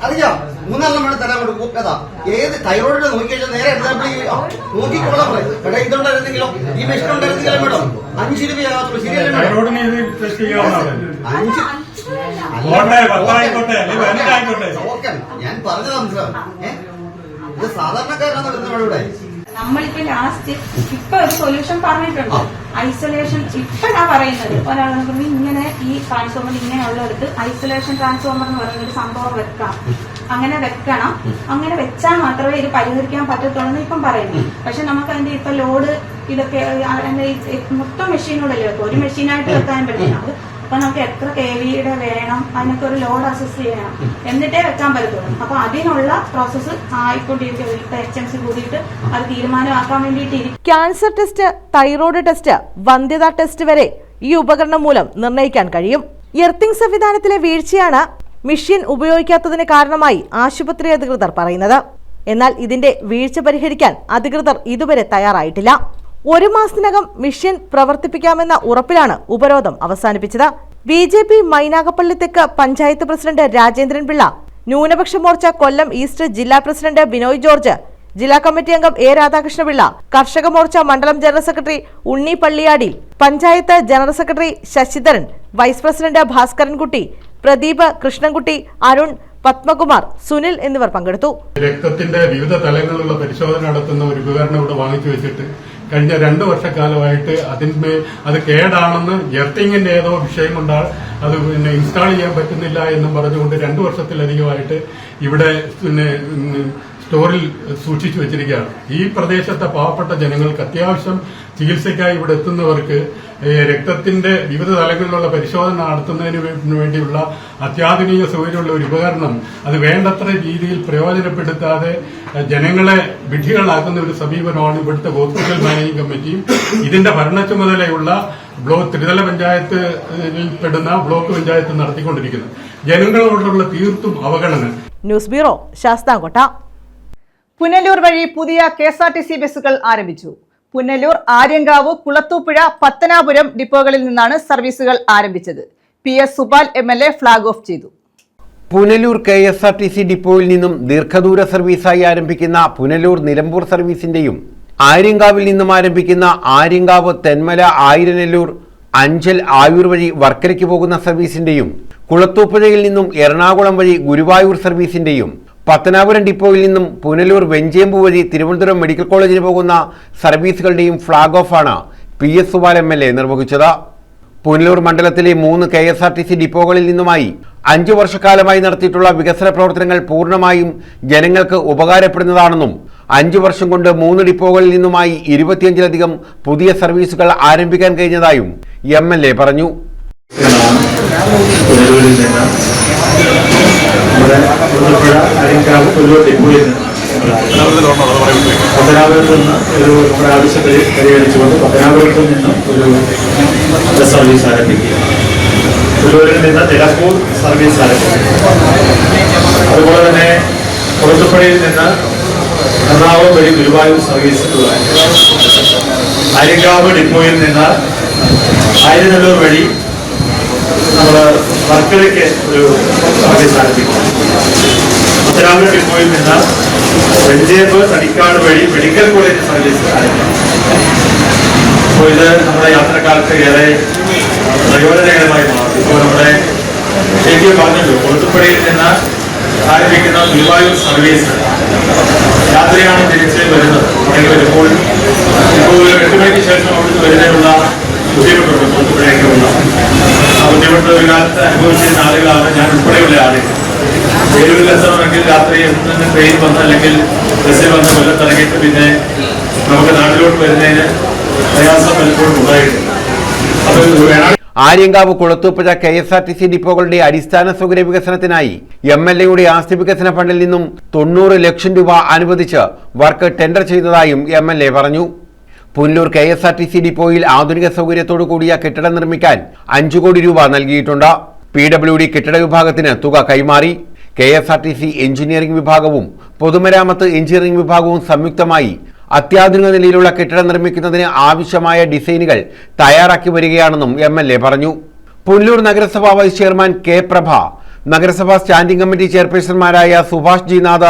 അറിയാം, 3 വേണം തരാൻ കൂട്ടതാ. ഏത് തൈറോയിഡ് നോക്കിക്കഴിഞ്ഞാൽ നേരെ നോക്കിക്കോളാം. ഇവിടെ ഇതുണ്ടായിരുന്നെങ്കിലോ, ഈ മെഷീൻ ഉണ്ടായിരുന്നെങ്കിലോ മേഡം 5 രൂപയാകത്തുള്ളൂ. ശരിയല്ലേ ഞാൻ പറഞ്ഞതാ മനസ്സിലാവും. ഇത് സാധാരണക്കാരാണ് വരുന്നത് ഇവിടെ. നമ്മളിപ്പോ ലാസ്റ്റ് ഇപ്പൊ ഒരു സൊല്യൂഷൻ പറഞ്ഞിട്ടുണ്ട്. ഐസൊലേഷൻ ഇപ്പഴാ പറയുന്നത്. ഒരാളെ പറഞ്ഞ് ഇങ്ങനെ ഈ ട്രാൻസ്ഫോമർ ഇങ്ങനെയുള്ളടത്ത് ഐസൊലേഷൻ ട്രാൻസ്ഫോമർ എന്ന് പറയുന്ന ഒരു സംഭവം വെക്കാം, അങ്ങനെ വെക്കണം, അങ്ങനെ വെച്ചാൽ മാത്രമേ ഇത് പരിഹരിക്കാൻ പറ്റത്തുള്ളൂ ഇപ്പം പറയുന്നു. പക്ഷെ നമുക്ക് അതിന്റെ ഇപ്പൊ ലോഡ് ഇതൊക്കെ മൊത്തം മെഷീനോടല്ലേ വെക്കും, ഒരു മെഷീനായിട്ട് വെക്കാൻ പറ്റില്ല. അത് അപ്പൊ നമുക്ക് എത്ര KVയുടെ വേണം, അതിനൊക്കെ ഒരു ലോഡ് അസസ് ചെയ്യണം, എന്നിട്ടേ വെക്കാൻ പറ്റത്തുള്ളൂ. അപ്പൊ അതിനുള്ള പ്രോസസ്സ് ആയിക്കൊണ്ടിരിക്കും. HMC കൂടിയിട്ട് അത് തീരുമാനമാക്കാൻ വേണ്ടിയിട്ട്. ക്യാൻസർ ടെസ്റ്റ്, തൈറോയ്ഡ് ടെസ്റ്റ്, വന്ധ്യതാ ടെസ്റ്റ് വരെ ഈ ഉപകരണം മൂലം നിർണ്ണയിക്കാൻ കഴിയും. എർത്തിങ് സംവിധാനത്തിലെ വീഴ്ചയാണ് മെഷീൻ ഉപയോഗിക്കാത്തതിന് കാരണമായി ആശുപത്രി അധികൃതർ പറയുന്നത്. എന്നാൽ ഇതിന്റെ വീഴ്ച പരിഹരിക്കാൻ അധികൃതർ ഇതുവരെ തയ്യാറായിട്ടില്ല. 1 മാസത്തിനകം മെഷീൻ പ്രവർത്തിപ്പിക്കാമെന്ന ഉറപ്പിലാണ് ഉപരോധം അവസാനിപ്പിച്ചത്. BJP മൈനാഗപ്പള്ളി തെക്ക് പഞ്ചായത്ത് പ്രസിഡന്റ് രാജേന്ദ്രൻ പിള്ള, ന്യൂനപക്ഷ മോർച്ച കൊല്ലം ഈസ്റ്റ് ജില്ലാ പ്രസിഡന്റ് ബിനോയ് ജോർജ്, ജില്ലാ കമ്മിറ്റി അംഗം A രാധാകൃഷ്ണപിള്ള, കർഷക മോർച്ച മണ്ഡലം ജനറൽ സെക്രട്ടറി ഉണ്ണി പള്ളിയാടിൽ, panchayat general secretary Sasidharan, vice president Bhaskarankutty, Pradeep, Krishnankutty, Arun, Padmakumar, Sunil എന്നിവർ പങ്കെടുത്തു. രക്തത്തിന്റെ വിവിധ തലങ്ങളിലുള്ള പരിശോധന നടത്തുന്ന ഒരു ഉപകരണം ഇവിടെ വാങ്ങിച്ചു വെച്ചിട്ട് കഴിഞ്ഞ 2 വർഷക്കാലമായിട്ട് അത് കേടാണെന്ന് എർത്തിങ്ങിന്റെ ഏതോ വിഷയം കൊണ്ടാൽ അത് ഇൻസ്റ്റാൾ ചെയ്യാൻ പറ്റുന്നില്ല എന്നും പറഞ്ഞുകൊണ്ട് 2 വർഷത്തിലധികമായിട്ട് ഇവിടെ സ്റ്റോറിൽ സൂക്ഷിച്ചു വെച്ചിരിക്കുകയാണ്. ഈ പ്രദേശത്തെ പാവപ്പെട്ട ജനങ്ങൾക്ക് അത്യാവശ്യം ചികിത്സയ്ക്കായി ഇവിടെ എത്തുന്നവർക്ക് രക്തത്തിന്റെ വിവിധ തലങ്ങളിലുള്ള പരിശോധന നടത്തുന്നതിന് വേണ്ടിയുള്ള അത്യാധുനിക സൗകര്യമുള്ള ഒരു ഉപകരണം അത് വേണ്ടത്ര രീതിയിൽ പ്രയോജനപ്പെടുത്താതെ ജനങ്ങളെ വിഡ്ഢികളാക്കുന്ന ഒരു സമീപനമാണ് ഇവിടുത്തെ ഹോസ്പിറ്റൽ മാനേജിംഗ് കമ്മിറ്റിയും ഇതിന്റെ ഭരണ ചുമതലയുള്ള ത്രിതല പഞ്ചായത്തിൽപ്പെടുന്ന ബ്ലോക്ക് പഞ്ചായത്ത് നടത്തിക്കൊണ്ടിരിക്കുന്നത്. ജനങ്ങളോടുള്ള തീർത്തും അവഗണന. News bureau, Sasthamkotta. പുനലൂർ വഴി പുതിയ KSRTC ബസ്സുകൾ ആരംഭിച്ചു. പുനലൂർ, ആര്യങ്കാവ്, കുളത്തൂപ്പുഴ, പത്തനാപുരം ഡിപ്പോകളിൽ നിന്നാണ് സർവീസുകൾ ആരംഭിച്ചത്. PS Subal MLA flag off ചെയ്തു. പുനലൂർ KSRTC ഡിപ്പോയിൽ നിന്നും ദീർഘദൂര സർവീസായി ആരംഭിക്കുന്ന പുനലൂർ നിലമ്പൂർ സർവീസിന്റെയും ആര്യങ്കാവിൽ നിന്നും ആരംഭിക്കുന്ന ആര്യങ്കാവ്, തെന്മല, ആയിരനെല്ലൂർ, അഞ്ചൽ, ആയൂർ വഴി വർക്കലയ്ക്ക് പോകുന്ന സർവീസിന്റെയും കുളത്തൂപ്പുഴയിൽ നിന്നും എറണാകുളം വഴി ഗുരുവായൂർ സർവീസിന്റെയും പത്തനാപുരം ഡിപ്പോയിൽ നിന്നും പുനലൂർ വെഞ്ചേമ്പു വഴി തിരുവനന്തപുരം മെഡിക്കൽ കോളേജിന് പോകുന്ന സർവീസുകളുടെയും ഫ്ളാഗ് ഓഫാണ് PS സുബാൽ MLA നിർവഹിച്ചത്. പുനലൂർ മണ്ഡലത്തിലെ 3 KSRTC ഡിപ്പോകളിൽ നിന്നുമായി 5 വർഷക്കാലമായി നടത്തിയിട്ടുള്ള വികസന പ്രവർത്തനങ്ങൾ പൂർണ്ണമായും ജനങ്ങൾക്ക് ഉപകാരപ്പെടുന്നതാണെന്നും 5 വർഷം കൊണ്ട് 3 ഡിപ്പോകളിൽ നിന്നുമായി 25ലധികം പുതിയ സർവീസുകൾ ആരംഭിക്കാൻ കഴിഞ്ഞതായും MLA പറഞ്ഞു. പത്തനാപുരത്ത് നിന്ന് നമ്മുടെ ആവശ്യം പരിഗണിച്ചുകൊണ്ട് പത്തനാപുരത്ത് നിന്നും ഒരു ബസ് സർവീസ് ആരംഭിക്കുക, പുനലൂരിൽ നിന്ന് നിലമ്പൂർ സർവീസ് ആരംഭിക്കുക, അതുപോലെ തന്നെ കുളത്തൂപ്പുഴയിൽ നിന്ന് എറണാകുളം വഴി ഗുരുവായൂർ സർവീസ്, ആര്യങ്കാവ് ഡിപ്പോയിൽ നിന്ന് ആയിരനെല്ലൂർ വഴി നമ്മൾ വർക്കലയ്ക്ക് ഒരു സർവീസ് ആരംഭിക്കുക, പത്തനാപുരം ഡിപ്പോയിൽ നിന്ന് വെഞ്ചേമ്പ്, തടിക്കാട് വഴി മെഡിക്കൽ കോളേജ് സർവീസ് ആരംഭിക്കും. അപ്പോൾ ഇത് നമ്മുടെ യാത്രക്കാർക്ക് ഏറെ പ്രയോജനകരമായി മാറും. ഇപ്പോൾ നമ്മുടെ ശരിക്കും പറഞ്ഞല്ലോ, കൊളുത്തുപ്പുഴയിൽ നിന്ന് ആരംഭിക്കുന്ന ഗുരുവായൂർ സർവീസ് രാത്രിയാണ് തിരിച്ച് വരുന്നത്. അവിടെ വരുമ്പോൾ ഇപ്പോൾ 8 മണിക്ക് ശേഷം അവിടുന്ന് വരുന്നതിനുള്ള ബുദ്ധിമുട്ടുണ്ട്. കൊളുത്തുപുഴയ്ക്കുള്ള ആ ബുദ്ധിമുട്ട് ഒരു കാലത്ത് അനുഭവിച്ചിരുന്ന ആളുകളാണ് ഞാൻ ഉൾപ്പെടെയുള്ള ആളുകൾ. വേലൂരിലെത്തണമെങ്കിൽ രാത്രി എന്തെങ്കിലും ട്രെയിൻ വന്ന് അല്ലെങ്കിൽ ബസ്സിൽ വന്ന് കൊല്ലത്തിറങ്ങിയിട്ട് പിന്നെ നമുക്ക് നാട്ടിലോട്ട് വരുന്നതിന് പ്രയാസം പലപ്പോഴും ഉണ്ടായിട്ടുണ്ട്. അപ്പോൾ ആര്യങ്കാവ്, കുളത്തൂപ്പുഴ KSRTC ഡിപ്പോകളുടെ അടിസ്ഥാന സൗകര്യ വികസനത്തിനായി MLAയുടെ ആസ്തി വികസന ഫണ്ടിൽ നിന്നും 90 ലക്ഷം രൂപ അനുവദിച്ച് വർക്ക് ടെൻഡർ ചെയ്തതായും MLA പറഞ്ഞു. പുനലൂർ KSRTC ഡിപ്പോയിൽ ആധുനിക സൗകര്യത്തോടു കൂടിയ കെട്ടിടം നിർമ്മിക്കാൻ 5 കോടി രൂപ നൽകിയിട്ടുണ്ട്. PWD കെട്ടിട വിഭാഗത്തിന് തുക കൈമാറി. KSRTC എഞ്ചിനീയറിംഗ് വിഭാഗവും പൊതുമരാമത്ത് എഞ്ചിനീയറിംഗ് വിഭാഗവും സംയുക്തമായി അത്യാധുനിക നിലയിലുള്ള കെട്ടിടം നിർമ്മിക്കുന്നതിന് ആവശ്യമായ ഡിസൈനുകൾ തയ്യാറാക്കി വരികയാണെന്നും MLA പറഞ്ഞു. പുനലൂർ നഗരസഭാ വൈസ് ചെയർമാൻ K പ്രഭ, നഗരസഭാ സ്റ്റാൻഡിംഗ് കമ്മിറ്റി ചെയർപേഴ്സൺമാരായ സുഭാഷ് ജി നാഥ,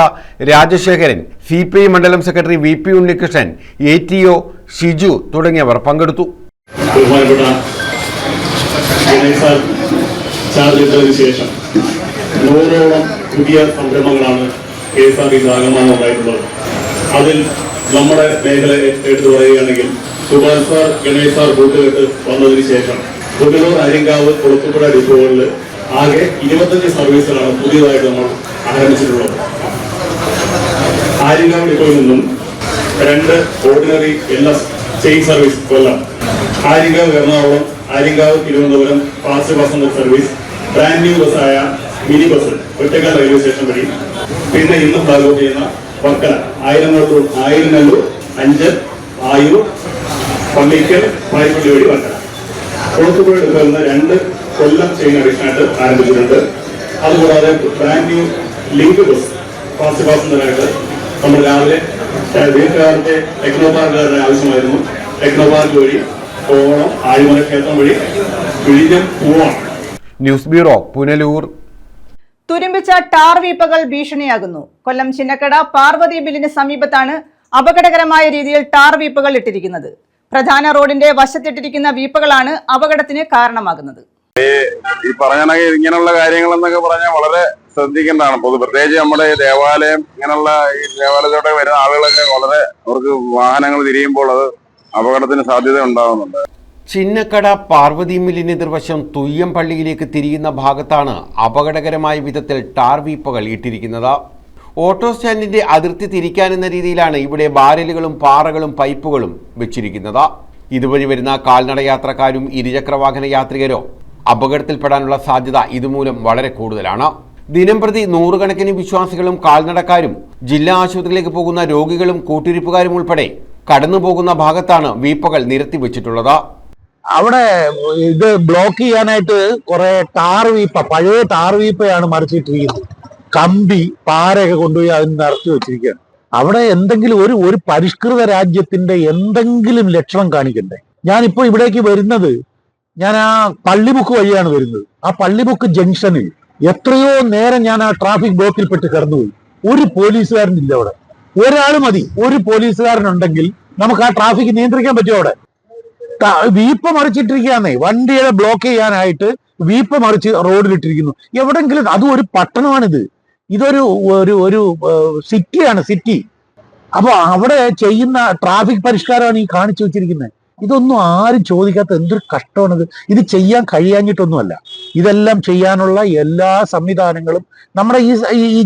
രാജശേഖരൻ, CPI മണ്ഡലം secretary VP Unnikrishnan, ATO Shiju തുടങ്ങിയവർ പങ്കെടുത്തു. ശേഷം 100ഓളം പുതിയ സംരംഭങ്ങളാണ് KSRTC ആഗമനം ഉണ്ടായിട്ടുള്ളത്. അതിൽ നമ്മുടെ മേഖല എടുത്തു പറയുകയാണെങ്കിൽ സുഭാൽ സാർ, ഗണേഷ് സാർ കൂട്ടുകെട്ട് വന്നതിന് ശേഷം പുനലൂർ, ആര്യങ്കാവ്, കുളത്തൂപ്പുഴ ഡിപ്പോകളിൽ ആകെ 25 സർവീസുകളാണ് പുതിയതായിട്ട് നമ്മൾ ആരംഭിച്ചിട്ടുള്ളത്. ആര്യങ്കാവ് ഡിപ്പോയിൽ നിന്നും 2 ordinary LS chain service Kollam, Aryankavu Ernakulam, Aryankavu Thiruvananthapuram fast passenger service, brand new ബസ്സായ mini bus Ottakkal railway station വഴി, പിന്നെ ഇന്ന് ഫ്ളാഗ് ഓഫ് ചെയ്യുന്ന വർക്കല, ആയിരനെല്ലൂർ, അഞ്ചൽ, ആയൂർ, പള്ളിക്കൽ, പാരിപ്പള്ളി വഴി വർക്കല. കുളത്തൂപ്പുഴ എടുക്കുന്ന 2 കൊല്ലം ചെയിൻ അഡീഷനായിട്ട് ആരംഭിച്ചിട്ടുണ്ട്. അതുകൂടാതെ brand new link bus fast പാസഞ്ചറായിട്ട് നമ്മൾ രാവിലെ ദീർഘകാലത്തെ ടെക്നോ പാർക്കുകാരുടെ ആവശ്യമായിരുന്നു. ടെക്നോ പാർക്ക് വഴി കോവളം, ആഴിമല ക്ഷേത്രം വഴി വിഴിഞ്ഞം പൂവാണ്. News bureau, Punalur. തുരുമ്പിച്ച ടാർ വീപ്പകൾ ഭീഷണിയാകുന്നു. കൊല്ലം ചിന്നക്കട പാർവതി മില്ലിന് സമീപത്താണ് അപകടകരമായ രീതിയിൽ ടാർ വീപ്പകൾ ഇട്ടിരിക്കുന്നത്. പ്രധാന റോഡിന്റെ വശത്തിട്ടിരിക്കുന്ന വീപ്പകളാണ് അപകടത്തിന് കാരണമാകുന്നത്. ഈ പറഞ്ഞാണെങ്കിൽ ഇങ്ങനെയുള്ള കാര്യങ്ങളെന്നൊക്കെ പറഞ്ഞാൽ വളരെ ശ്രദ്ധിക്കേണ്ടതാണ്. പ്രത്യേകിച്ച് നമ്മുടെ ദേവാലയം, ഇങ്ങനെയുള്ള ഈ ദേവാലയത്തോടെ വരുന്ന ആളുകളൊക്കെ വളരെ അവർക്ക് വാഹനങ്ങൾ തിരിയുമ്പോൾ അത് അപകടത്തിന് സാധ്യത ഉണ്ടാകുന്നുണ്ട്. ചിന്നക്കട പാർവതി മില്ലിന് എതിർവശം തുയ്യം പള്ളിയിലേക്ക് തിരിയുന്ന ഭാഗത്താണ് അപകടകരമായ വിധത്തിൽ ടാർ വീപ്പകൾ ഇട്ടിരിക്കുന്നത്. ഓട്ടോ സ്റ്റാൻഡിന്റെ അതിർത്തി തിരിക്കാനെന്ന രീതിയിലാണ് ഇവിടെ ബാരലുകളും പാറകളും പൈപ്പുകളും വെച്ചിരിക്കുന്നത്. ഇതുവഴി വരുന്ന കാൽനട യാത്രക്കാരും ഇരുചക്രവാഹന യാത്രികരോ അപകടത്തിൽപ്പെടാനുള്ള സാധ്യത ഇതുമൂലം വളരെ കൂടുതലാണ്. ദിനംപ്രതി 100 കണക്കിന് വിശ്വാസികളും കാൽനടക്കാരും ജില്ലാ ആശുപത്രിയിലേക്ക് പോകുന്ന രോഗികളും കൂട്ടിരിപ്പുകാരും ഉൾപ്പെടെ കടന്നു പോകുന്ന ഭാഗത്താണ് വീപ്പകൾ നിരത്തി വെച്ചിട്ടുള്ളത്. അവിടെ ഇത് ബ്ലോക്ക് ചെയ്യാനായിട്ട് കുറെ ടാർ വീപ്പ, പഴയ ടാർ വീപ്പയാണ് മറിച്ചിട്ടിരിക്കുന്നത്. കമ്പി, പാറയൊക്കെ കൊണ്ടുപോയി അതിന് നിറച്ചു വെച്ചിരിക്കുകയാണ്. അവിടെ എന്തെങ്കിലും ഒരു പരിഷ്കൃത രാജ്യത്തിന്റെ എന്തെങ്കിലും ലക്ഷണം കാണിക്കണ്ടേ? ഞാനിപ്പോ ഇവിടേക്ക് വരുന്നത്, ഞാൻ ആ പള്ളിമുക്ക് വഴിയാണ് വരുന്നത്. ആ പള്ളിമുക്ക് ജംഗ്ഷനിൽ എത്രയോ നേരം ഞാൻ ആ ട്രാഫിക് ബ്ലോക്കിൽപ്പെട്ട് കടന്നുപോയി. ഒരു പോലീസുകാരനില്ല അവിടെ. ഒരാൾ മതി, ഒരു പോലീസുകാരനുണ്ടെങ്കിൽ നമുക്ക് ആ ട്രാഫിക് നിയന്ത്രിക്കാൻ പറ്റുമോ? അവിടെ വീപ്പ മറിച്ചിട്ടിരിക്കുകയാന്നേ, വണ്ടിയെ ബ്ലോക്ക് ചെയ്യാനായിട്ട് വീപ്പ മറിച്ച് റോഡിലിട്ടിരിക്കുന്നു. എവിടെങ്കിലും, അതും ഒരു പട്ടണമാണിത്, ഇതൊരു ഒരു സിറ്റിയാണ്, സിറ്റി. അപ്പൊ അവിടെ ചെയ്യുന്ന ട്രാഫിക് പരിഷ്കാരമാണ് ഈ കാണിച്ചു വെച്ചിരിക്കുന്നത്. ഇതൊന്നും ആരും ചോദിക്കാത്ത എന്തൊരു കഷ്ടമാണിത്. ഇത് ചെയ്യാൻ കഴിയാഞ്ഞിട്ടൊന്നുമല്ല, ഇതെല്ലാം ചെയ്യാനുള്ള എല്ലാ സംവിധാനങ്ങളും നമ്മുടെ ഈ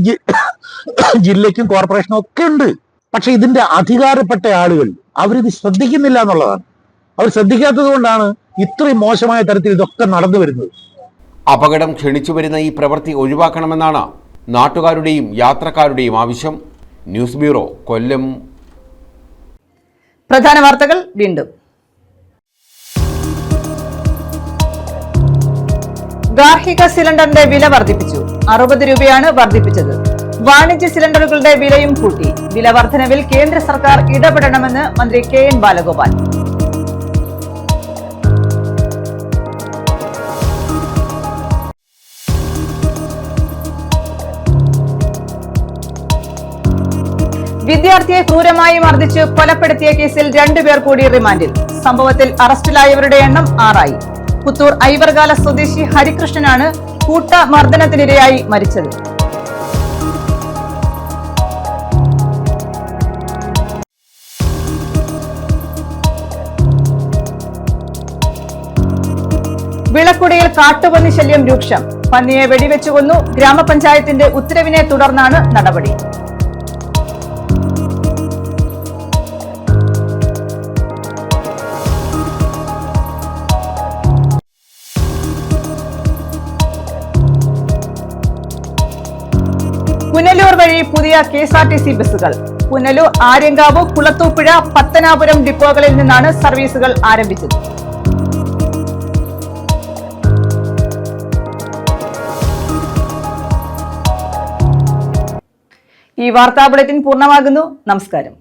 ജില്ലയ്ക്കും കോർപ്പറേഷനും ഒക്കെ ഉണ്ട്. പക്ഷെ ഇതിന്റെ അധികാരപ്പെട്ട ആളുകൾ അവരിത് ശ്രദ്ധിക്കുന്നില്ല എന്നുള്ളതാണ്. അവർ ശ്രദ്ധിക്കാത്തത് കൊണ്ടാണ് ഇത്രയും മോശമായ തരത്തിൽ ഇതൊക്കെ നടന്നു വരുന്നത്. അപകടം ക്ഷണിച്ചു വരുന്ന ഈ പ്രവൃത്തി ഒഴിവാക്കണമെന്നാണ് നാട്ടുകാരുടെയും യാത്രക്കാരുടെയും ആവശ്യം. ന്യൂസ് ബ്യൂറോ, കൊല്ലം. പ്രധാന വാർത്തകൾ വീണ്ടും. ഗാർഹിക സിലിണ്ടറിന്റെ വില വർദ്ധിപ്പിച്ചു. 60 രൂപയാണ് വർദ്ധിപ്പിച്ചത്. വാണിജ്യ സിലിണ്ടറുകളുടെ വിലയും കൂട്ടി. വില വർധനവിൽ കേന്ദ്ര സർക്കാർ ഇടപെടണമെന്ന് മന്ത്രി KN ബാലഗോപാൽ. വിദ്യാർത്ഥിയെ ക്രൂരമായി മർദ്ദിച്ച് കൊലപ്പെടുത്തിയ കേസിൽ 2 പേർ കൂടി റിമാൻഡിൽ. സംഭവത്തിൽ അറസ്റ്റിലായവരുടെ എണ്ണം 6 ആയി. പുത്തൂർ ഐവർകാല സ്വദേശി ഹരികൃഷ്ണനാണ് കൂട്ട മർദ്ദനത്തിനിരയായി മരിച്ചത്. വിളക്കുടിയിൽ കാട്ടുപന്നി ശല്യം രൂക്ഷം. പന്നിയെ വെടിവെച്ചു കൊന്നു. ഗ്രാമപഞ്ചായത്തിന്റെ ഉത്തരവിനെ തുടർന്നാണ് നടപടി. പുനലൂർ വഴി പുതിയ KSRTC ബസ്സുകൾ. പുനലൂർ, ആര്യങ്കാവ്, കുളത്തൂപ്പുഴ, പത്തനാപുരം ഡിപ്പോകളിൽ നിന്നാണ് സർവീസുകൾ ആരംഭിച്ചത്. ഈ വാർത്താ ബുള്ളറ്റിൻ പൂർണ്ണമാകുന്നു. നമസ്കാരം.